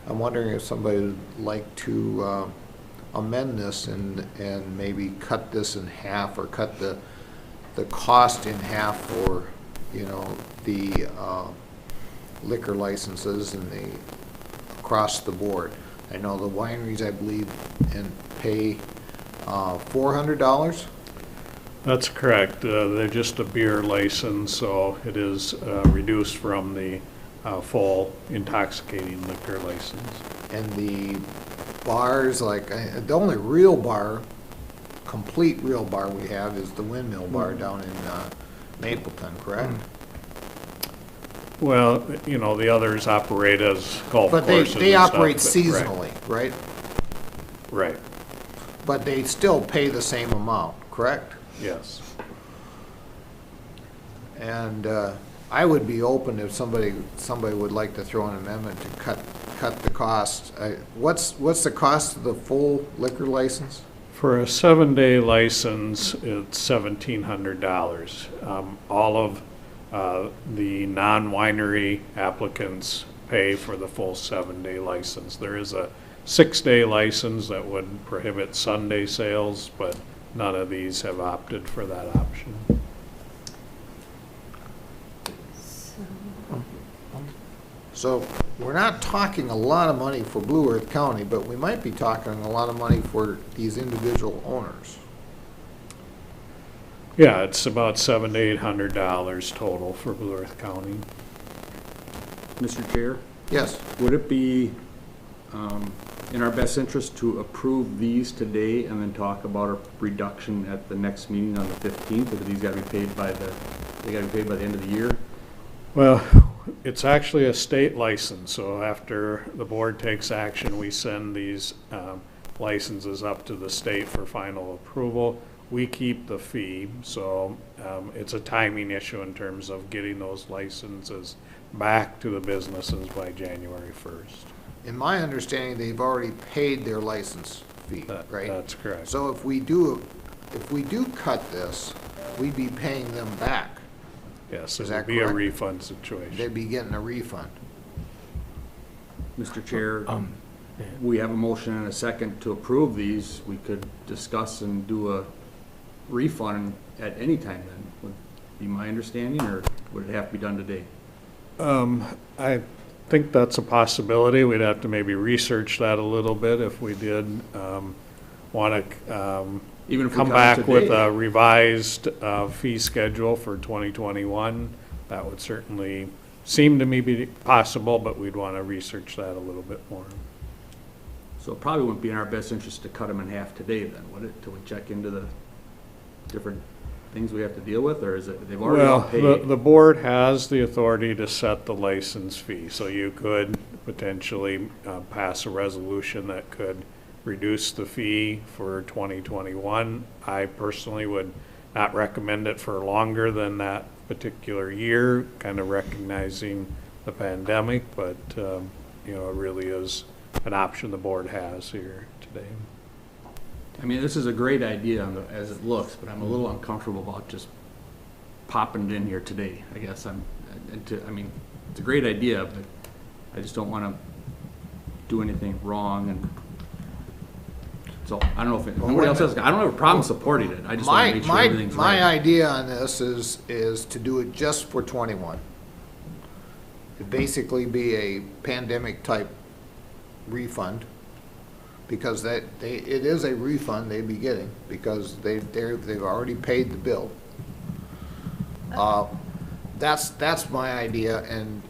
I'm wondering if somebody would like to amend this and maybe cut this in half or cut the cost in half for, the liquor licenses and the across the board. I know the wineries, I believe, and pay $400. That's correct. They're just a beer license, so it is reduced from the full intoxicating liquor license. And the bars, the only real bar, complete real bar we have is the Windmill Bar down in Mapleton, correct? Well, the others operate as golf But courses they and stuff, operate but- seasonally, right? Right, But they still pay the same amount, correct? yes. And I would be open if somebody would like to throw an amendment to cut the cost. What's the cost of the full liquor license? For a 7-day license, it's $1,700. All of the non-winery applicants pay for the full 7-day license. There is a 6-day license that would prohibit Sunday sales, but none of these have opted for that option. So we're not talking a lot of money for Blue Earth County, but we might be talking a lot of money for these individual owners. Yeah, it's about $700 to $800 total for Blue Earth County. Mr. Chair, Yes, would it be in our best interest to approve these today and then talk about a reduction at the next meeting on the 15th? Or do these gotta be paid by they gotta be paid by the end of the year? Well, it's actually a state license, so after the board takes action, we send these licenses up to the state for final approval. We keep the fee, so it's a timing issue in terms of getting those licenses back to the businesses by January 1st. In my understanding, they've already paid their license fee, right? That's correct. So if we do cut this, we'd be paying them back. Yes, Is it that would be a correct? refund situation. They'd be getting a refund. Mr. Chair, yeah. we have a motion and a second to approve these. We could discuss and do a refund at any time then, would be my understanding, or would it have to be done today? I think that's a possibility. We'd have to maybe research that a little bit if we did want to Even if we come cut it back with today? a revised fee schedule for 2021. That would certainly seem to me be possible, but we'd want to research that a little bit more. So it probably wouldn't be in our best interest to cut them in half today then, would it, till we check into the different things we have to deal with, or is it, they've already all Well, paid? the board has the authority to set the license fee, so you could potentially pass a resolution that could reduce the fee for 2021. I personally would not recommend it for longer than that particular year, kind of recognizing the pandemic, but, you know, it really is an option the board has here today. I mean, this is a great idea as it looks, but I'm a little uncomfortable about just popping it in here today, I guess. I mean, it's a great idea, but I just don't want to do anything wrong, and so I don't know if nobody else has, I don't have a problem supporting it. I just want to make sure everything's right. My idea on this is to do it just for 21. It'd basically be a pandemic type refund, because it is a refund they'd be getting, because they've already paid the bill. That's my idea, and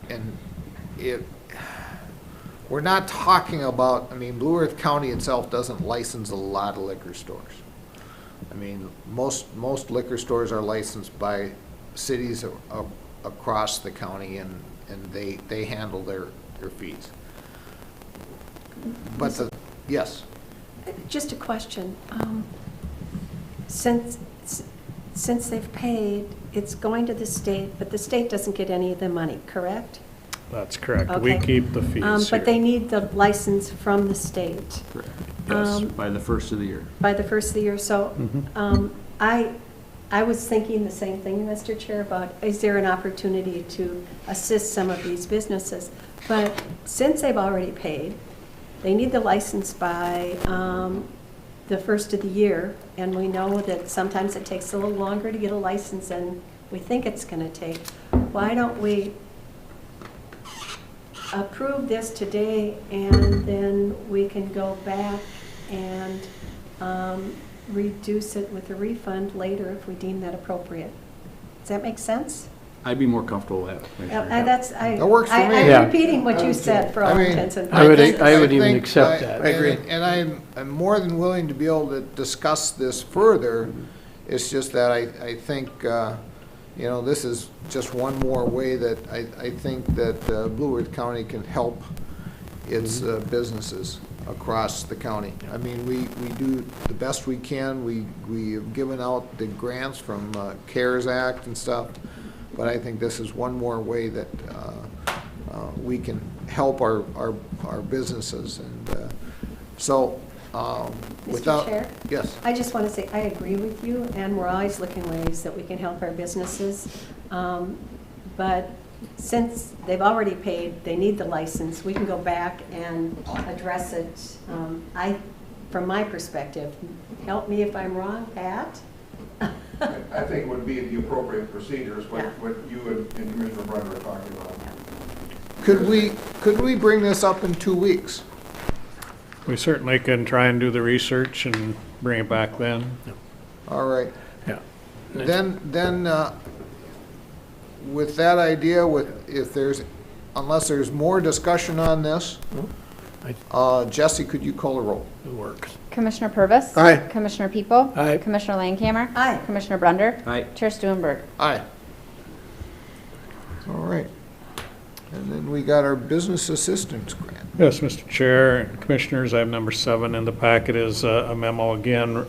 we're not talking about, I mean, Blue Earth County itself doesn't license a lot of liquor stores. I mean, most liquor stores are licensed by cities across the county, and they handle their fees. But yes. Just a question. Since they've paid, it's going to the state, but the state doesn't get any of the money, correct? That's correct. We Okay. keep the fees But they here. need the license from the state Correct. Yes. By the first of the year. by the first of the year. So Mm-hmm. I was thinking the same thing, Mr. Chair, about is there an opportunity to assist some of these businesses? But since they've already paid, they need the license by the first of the year, and we know that sometimes it takes a little longer to get a license than we think it's going to take. Why don't we approve this today, and then we can go back and reduce it with a refund later if we deem that appropriate? Does that make sense? I'd be more comfortable with that. Commissioner. That works for me. I'm Yeah. repeating what you said for all I mean, intents and I would- purposes. I would even think accept that. I agree. And I'm more than willing to be able to discuss this further. It's just that I think, you know, this is just one more way that I think that Blue Earth County can help its businesses across the county. I mean, we do the best we can. We have given out the grants from CARES Act and stuff, but I think this is one more way that we can help our businesses. And so, without... Mr. Chair? Yes. I just want to say, I agree with you, and we're always looking ways that we can help our businesses. But since they've already paid, they need the license, we can go back and address it. From my perspective, help me if I'm wrong, Pat? I think would be the appropriate procedures, Yeah. what you and Commissioner Brenner are talking about. Could we bring this up in 2 weeks? We certainly can try and do the research and bring it back then. All right. Yeah. Then, with that idea, unless there's more discussion on this, Jesse, could you call the roll? It works. Commissioner Purvis. Aye. Commissioner People. Aye. Commissioner Landcamer. Aye. Commissioner Brunder. Aye. Chair Stuenberg. Aye. All right. And then we got our business assistance grant. Yes, Mr. Chair and Commissioners, I have number 7 in the packet is a memo again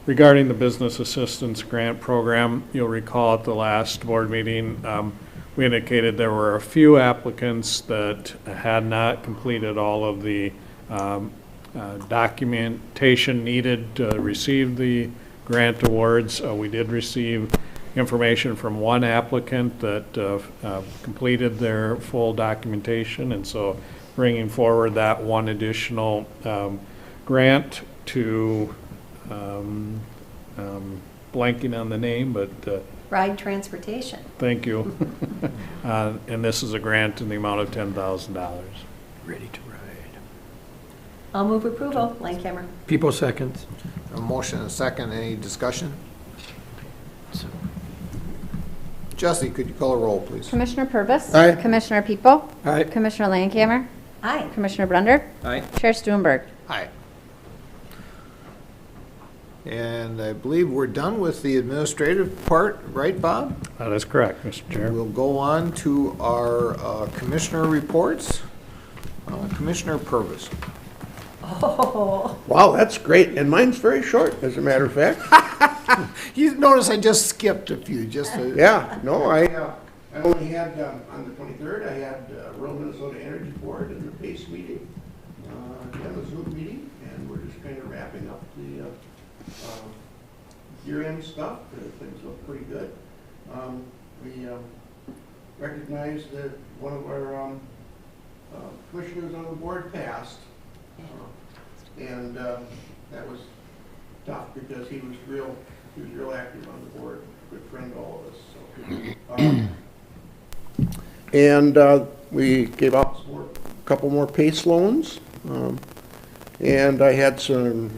regarding the Business Assistance Grant Program. You'll recall at the last board meeting, we indicated there were a few applicants that had not completed all of the documentation needed to receive the grant awards. We did receive information from one applicant that completed their full documentation, and so bringing forward that one additional grant to, blanking on the name, but Ride transportation. thank you. And this is a grant in the amount of $10,000. Ready to ride. I'll move approval. Landcamer. People seconds. A motion and a second. Any discussion? Jesse, could you call the roll, please? Commissioner Purvis. Aye. Commissioner People. Aye. Commissioner Landcamer. Aye. Commissioner Brunder. Aye. Chair Stuenberg. Aye. And I believe we're done with the administrative part, right, Bob? That is correct, Mr. Chair. We'll go on to our commissioner reports. Commissioner Purvis. Oh, Wow, that's great, and mine's very short, as a matter of fact. You notice I just skipped a few, just to... Yeah, no, I only had, on the 23rd, I had Rural Minnesota Energy Board and the PACE meeting, and the Zoom meeting, and we're just kind of wrapping up the year-end stuff. Things look pretty good. We recognized that one of our commissioners on the board passed, and that was tough because he was real active on the board, good friend to all of us. So, and we gave out a couple more PACE loans, and I had some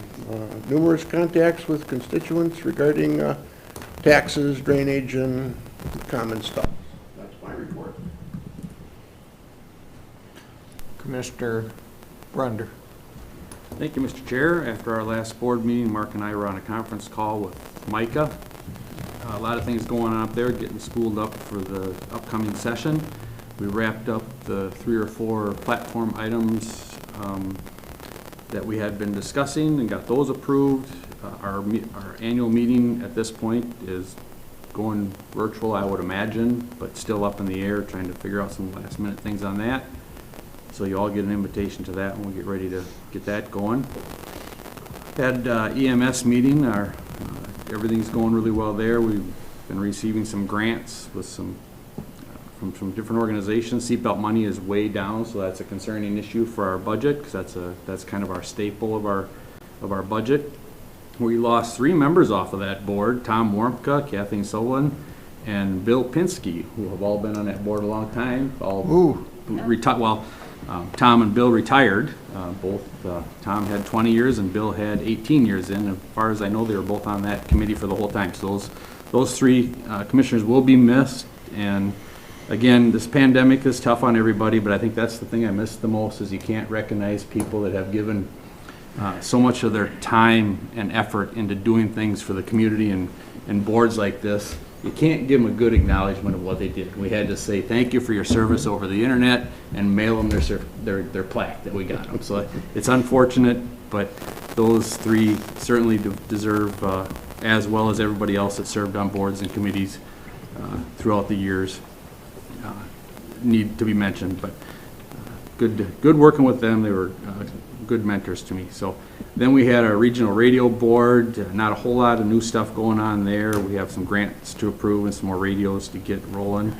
numerous contacts with constituents regarding taxes, drainage, and common stuff. That's my report. Commissioner Brunder. Thank you, Mr. Chair. After our last board meeting, Mark and I were on a conference call with Micah. A lot of things going on up there, getting schooled up for the upcoming session. We wrapped up the 3 or 4 platform items that we had been discussing and got those approved. Our annual meeting at this point is going virtual, I would imagine, but still up in the air, trying to figure out some last minute things on that. So you all get an invitation to that when we get ready to get that going. Had EMS meeting. Everything's going really well there. We've been receiving some grants with some from different organizations. Seatbelt money is way down, so that's a concerning issue for our budget because that's kind of our staple of our budget. We lost 3 members off of that board: Tom Warmka, Kathleen Solon, and Bill Pinsky, who have all been on that board a long time. Tom and Bill retired. Tom had 20 years and Bill had 18 years in. As far as I know, they were both on that committee for the whole time. So those 3 commissioners will be missed. And again, this pandemic is tough on everybody, but I think that's the thing I miss the most is you can't recognize people that have given so much of their time and effort into doing things for the community and boards like this. You can't give them a good acknowledgement of what they did. We had to say thank you for your service over the internet and mail them their plaque that we got them. So it's unfortunate, but those 3 certainly deserve, as well as everybody else that served on boards and committees throughout the years, need to be mentioned. But good working with them. They were good mentors to me. So then we had our regional radio board. Not a whole lot of new stuff going on there. We have some grants to approve and some more radios to get rolling.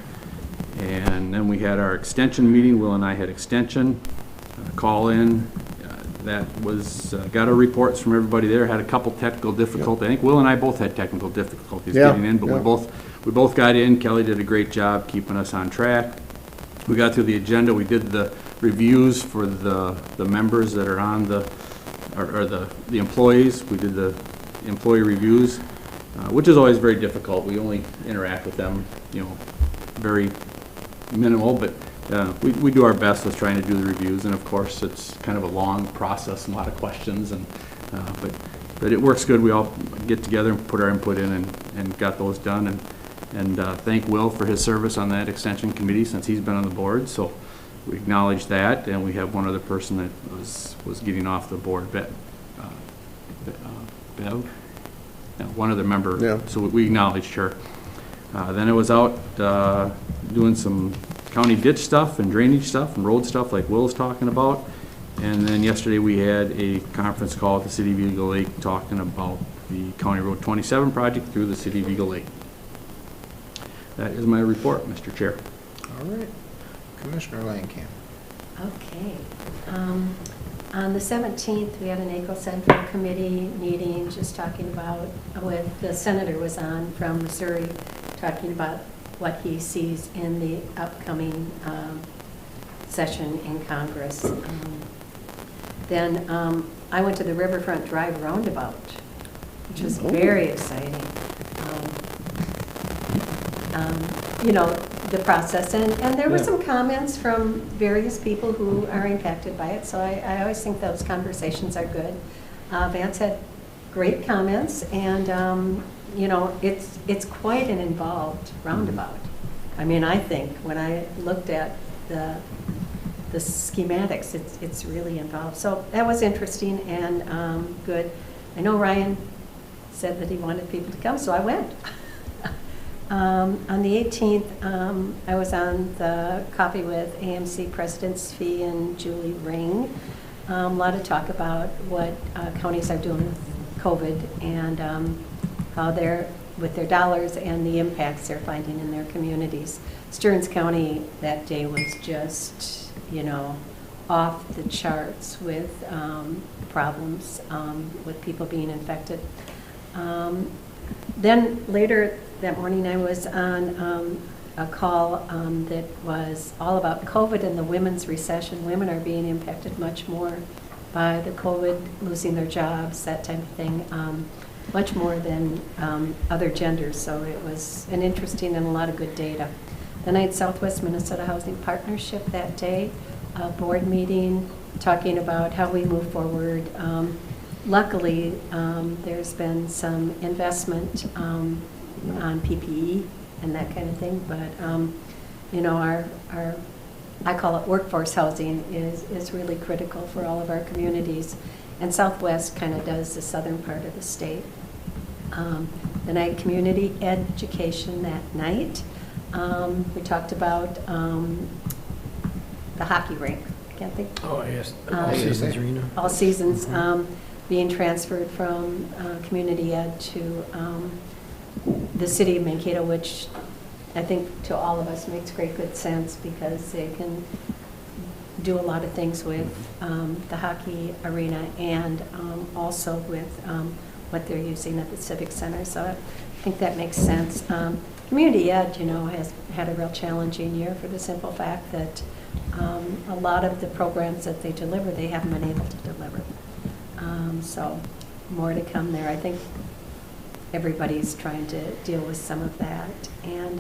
And then we had our extension meeting. Will and I had extension call in. That was got our reports from everybody there. Had a couple technical difficulties. Yep. I think Will and I both had technical difficulties getting in, but we both got in. Kelly did a great job keeping us on track. We got through the agenda. We did the reviews for the members that are on the employees. We did the employee reviews, which is always very difficult. We only interact with them, very minimal, but we do our best with trying to do the reviews, and of course, it's kind of a long process and a lot of questions, and, but it works good. We all get together and put our input in and got those done, and thank Will for his service on that extension committee since he's been on the board, so we acknowledge that, and we have one other person that was getting off the board, Bev? Yeah, one other member, Yeah. so we acknowledged her. Then it was out doing some county ditch stuff and drainage stuff and road stuff like Will's talking about. And then yesterday we had a conference call at the City of Eagle Lake talking about the County Road 27 project through the City of Eagle Lake. That is my report, Mr. Chair. All right. Commissioner Langkamp. Okay. On the 17th, we had an ACO Central Committee meeting, just talking about, with the senator was on from Missouri, talking about what he sees in the upcoming session in Congress. Then I went to the Riverfront Drive Roundabout, which was very exciting. You know, the process, and there were some comments from various people who are impacted by it, so I always think those conversations are good. Vance had great comments, and you know, it's quite an involved roundabout. I mean, I think when I looked at the schematics, it's really involved. So that was interesting and good. I know Ryan said that he wanted people to come, so I went. On the 18th, I was on the coffee with AMC President's Fee and Julie Ring. A lot of talk about what counties are doing with COVID and how they're, with their dollars and the impacts they're finding in their communities. Stearns County that day was just, you know, off the charts with problems with people being infected. Then later that morning, I was on a call that was all about COVID and the women's recession. Women are being impacted much more by the COVID, losing their jobs, that type of thing, much more than other genders. So it was an interesting and a lot of good data. Then I had Southwest Minnesota Housing Partnership that day, a board meeting talking about how we move forward. Luckily, there's been some investment on PPE and that kind of thing, but you know, our I call it workforce housing is really critical for all of our communities, and Southwest kind of does the southern part of the state. Then I had community education that night. We talked about the hockey rink. I can't think. Oh, yes, All Seasons Arena. All Seasons. Being transferred from community ed to the city of Mankato, which I think to all of us makes great good sense because they can do a lot of things with the hockey arena and also with what they're using at the Civic Center. So I think that makes sense. Community ed, you know, has had a real challenging year for the simple fact that a lot of the programs that they deliver, they haven't been able to deliver. So more to come there. I think everybody's trying to deal with some of that. And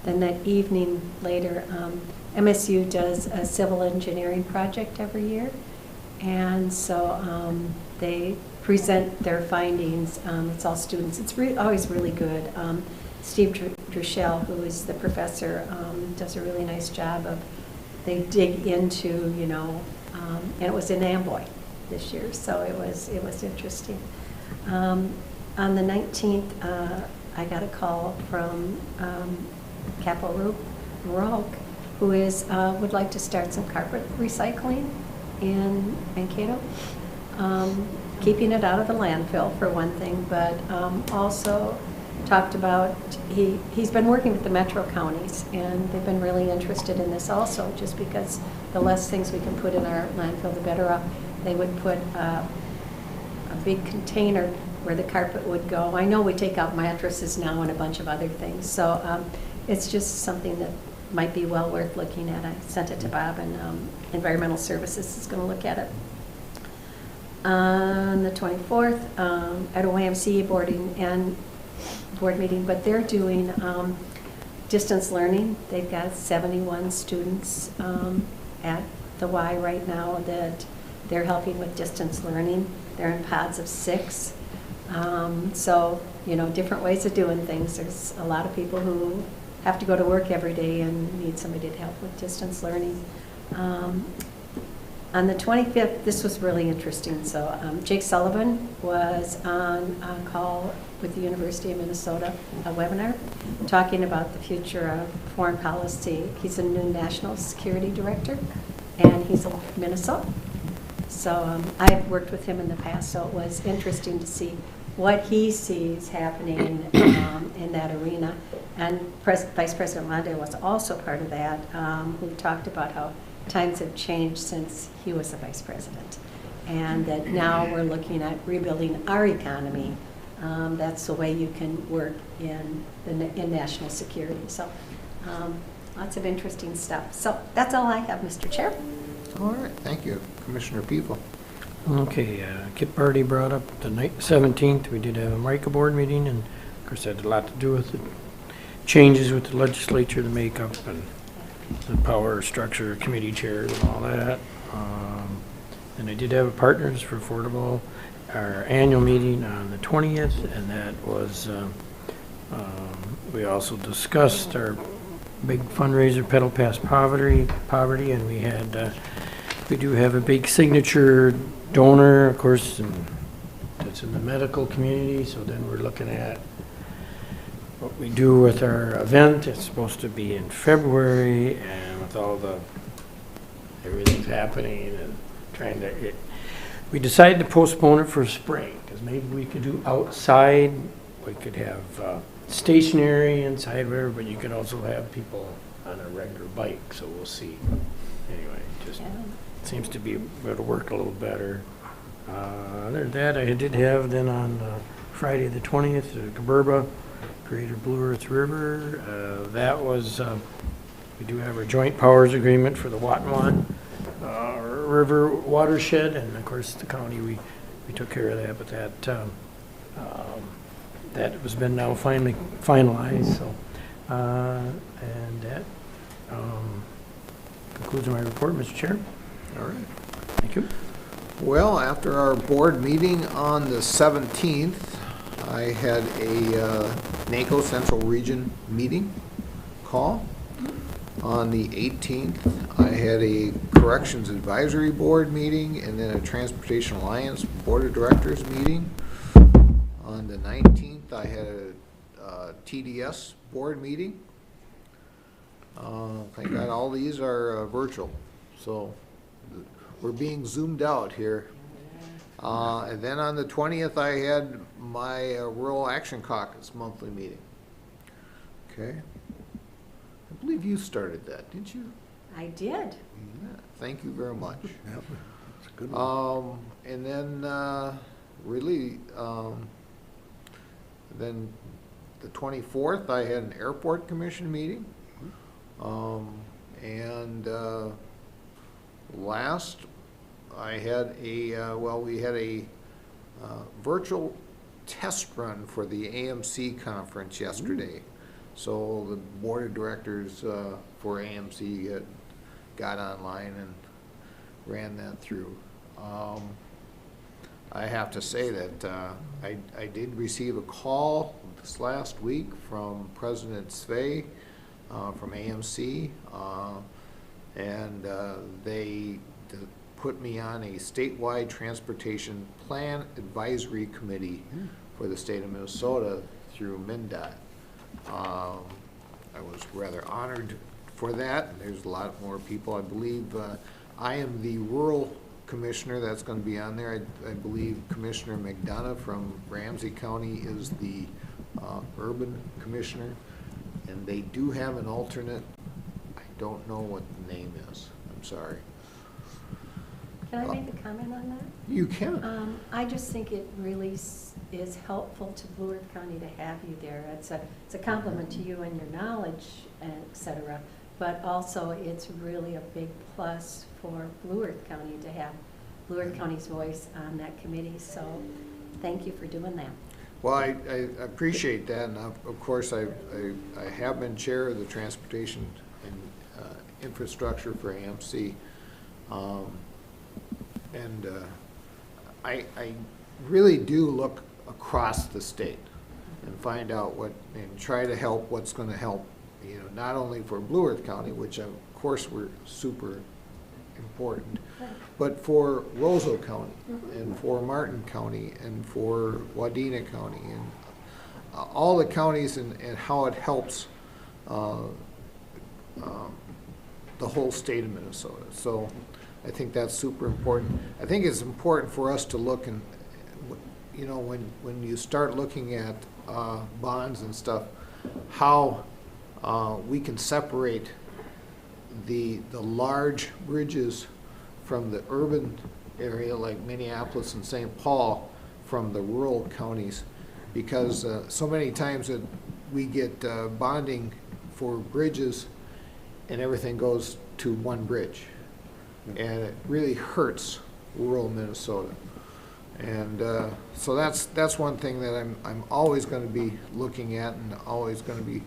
then that evening later, MSU does a civil engineering project every year. And so they present their findings. It's all students. It's always really good. Steve Druschel, who is the professor, does a really nice job of, they dig into, you know, and it was in Amboy this year, so it was interesting. On the 19th, I got a call from Capo Roque, who is would like to start some carpet recycling in Mankato, keeping it out of the landfill for one thing, but also talked about he's been working with the metro counties, and they've been really interested in this also, just because the less things we can put in our landfill, the better off. They would put a big container where the carpet would go. I know we take out mattresses now and a bunch of other things, so it's just something that might be well worth looking at. I sent it to Bob, and Environmental Services is going to look at it. On the 24th, at a YMCA board meeting, but they're doing distance learning. They've got 71 students at the Y right now that they're helping with distance learning. They're in pods of 6. So, you know, different ways of doing things. There's a lot of people who have to go to work every day and need somebody to help with distance learning. On the 25th, this was really interesting. So Jake Sullivan was on a call with the University of Minnesota, a webinar, talking about the future of foreign policy. He's a new national security director, and he's in Minnesota. So I've worked with him in the past, so it was interesting to see what he sees happening in that arena. And Vice President Londe was also part of that, who talked about how times have changed since he was the vice president, and that now we're looking at rebuilding our economy. That's the way you can work in national security. So lots of interesting stuff. So that's all I have, Mr. Chair. All right, thank you. Commissioner People. Okay, Kip already brought up the night 17th, we did have a MICA board meeting, and of course that had a lot to do with the changes with the legislature, the makeup, and the power structure, committee chairs, and all that. And I did have a Partners for Affordable, our annual meeting on the 20th, and that was, we also discussed our big fundraiser, Pedal Past Poverty, and we had, we do have a big signature donor, of course, and that's in the medical community, so then we're looking at what we do with our event. It's supposed to be in February, and with all the, everything's happening and trying to, we decided to postpone it for spring, because maybe we could do outside, we could have stationary inside, whatever, but you could also have people on a regular bike, so we'll see. Anyway, just seems to be able to work a little better. Other than that, I did have then on Friday the 20th, Kaburba, Greater Blue Earth River. That was, we do have our joint powers agreement for the Watonwan River watershed, and of course the county, we took care of that, but that has been now finally finalized. So, and that concludes my report, Mr. Chair. All right. Thank you. Well, after our board meeting on the 17th, I had a NACO Central Region meeting call. On the 18th, I had a Corrections Advisory Board meeting, and then a Transportation Alliance Board of Directors meeting. On the 19th, I had a TDS board meeting. Thank God all these are virtual, so we're being zoomed out here. And then on the 20th, I had my Rural Action Caucus monthly meeting. Okay. I believe you started that, didn't you? I did. Yeah, thank you very much. Yep, that's a good one. And then really, then the 24th, I had an Airport Commission meeting. And last, I had a, we had a virtual test run for the AMC conference yesterday. So the board of directors for AMC got online and ran that through. I have to say that I did receive a call this last week from President Svei from AMC, and they put me on a statewide transportation plan advisory committee for the state of Minnesota through MnDOT. I was rather honored for that. There's a lot more people. I believe I am the rural commissioner that's going to be on there. I believe Commissioner McDonough from Ramsey County is the urban commissioner, and they do have an alternate. I don't know what the name is. I'm sorry. Can I make a comment on that? You can. I just think it really is helpful to Blue Earth County to have you there. It's a compliment to you and your knowledge, et cetera, but also it's really a big plus for Blue Earth County to have Blue Earth County's voice on that committee. So thank you for doing that. Well, I appreciate that, and of course, I have been chair of the Transportation and Infrastructure for AMC. And I really do look across the state and find out and try to help what's gonna help, not only for Blue Earth County, which of course we're super important, but for Roseau County, and for Martin County, and for Wadena County, and all the counties, and how it helps the whole state of Minnesota. So I think that's super important. I think it's important for us to look and, when you start looking at bonds and stuff, how we can separate the large bridges from the urban area like Minneapolis and St. Paul from the rural counties, because so many times that we get bonding for bridges and everything goes to one bridge, and it really hurts rural Minnesota. And so that's one thing that I'm always going to be looking at, and always going to be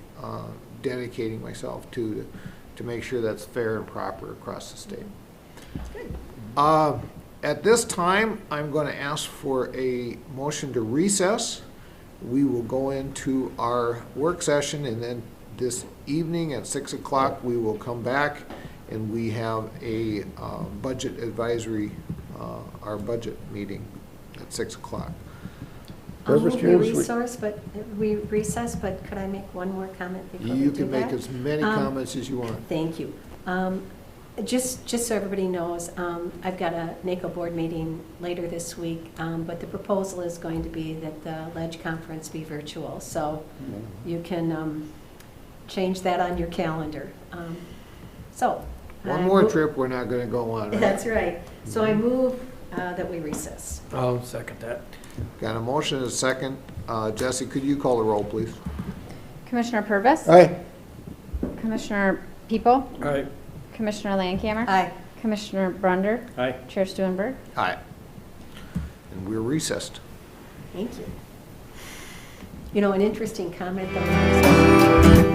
dedicating myself to make sure that's fair and proper across the state. At this time, I'm going to ask for a motion to recess. We will go into our work session, and then this evening at 6 o'clock, we will come back, and we have a budget advisory, our budget meeting at 6 o'clock. We recess, but could I make one more comment before we do that? You can make as many comments as you want. Thank you. Just so everybody knows, I've got a NACO board meeting later this week, but the proposal is going to be that the LEDGE conference be virtual. So you can change that on your calendar. One more trip we're not going to go on, right? That's right. So I move that we recess. I'll second that. Got a motion and a second. Jesse, could you call the roll, please? Commissioner Purvis? Aye. Commissioner People? Aye. Commissioner Landcamer? Aye. Commissioner Brunder? Aye. Chair Stuenberg? Aye. And we're recessed. Thank you. An interesting comment though.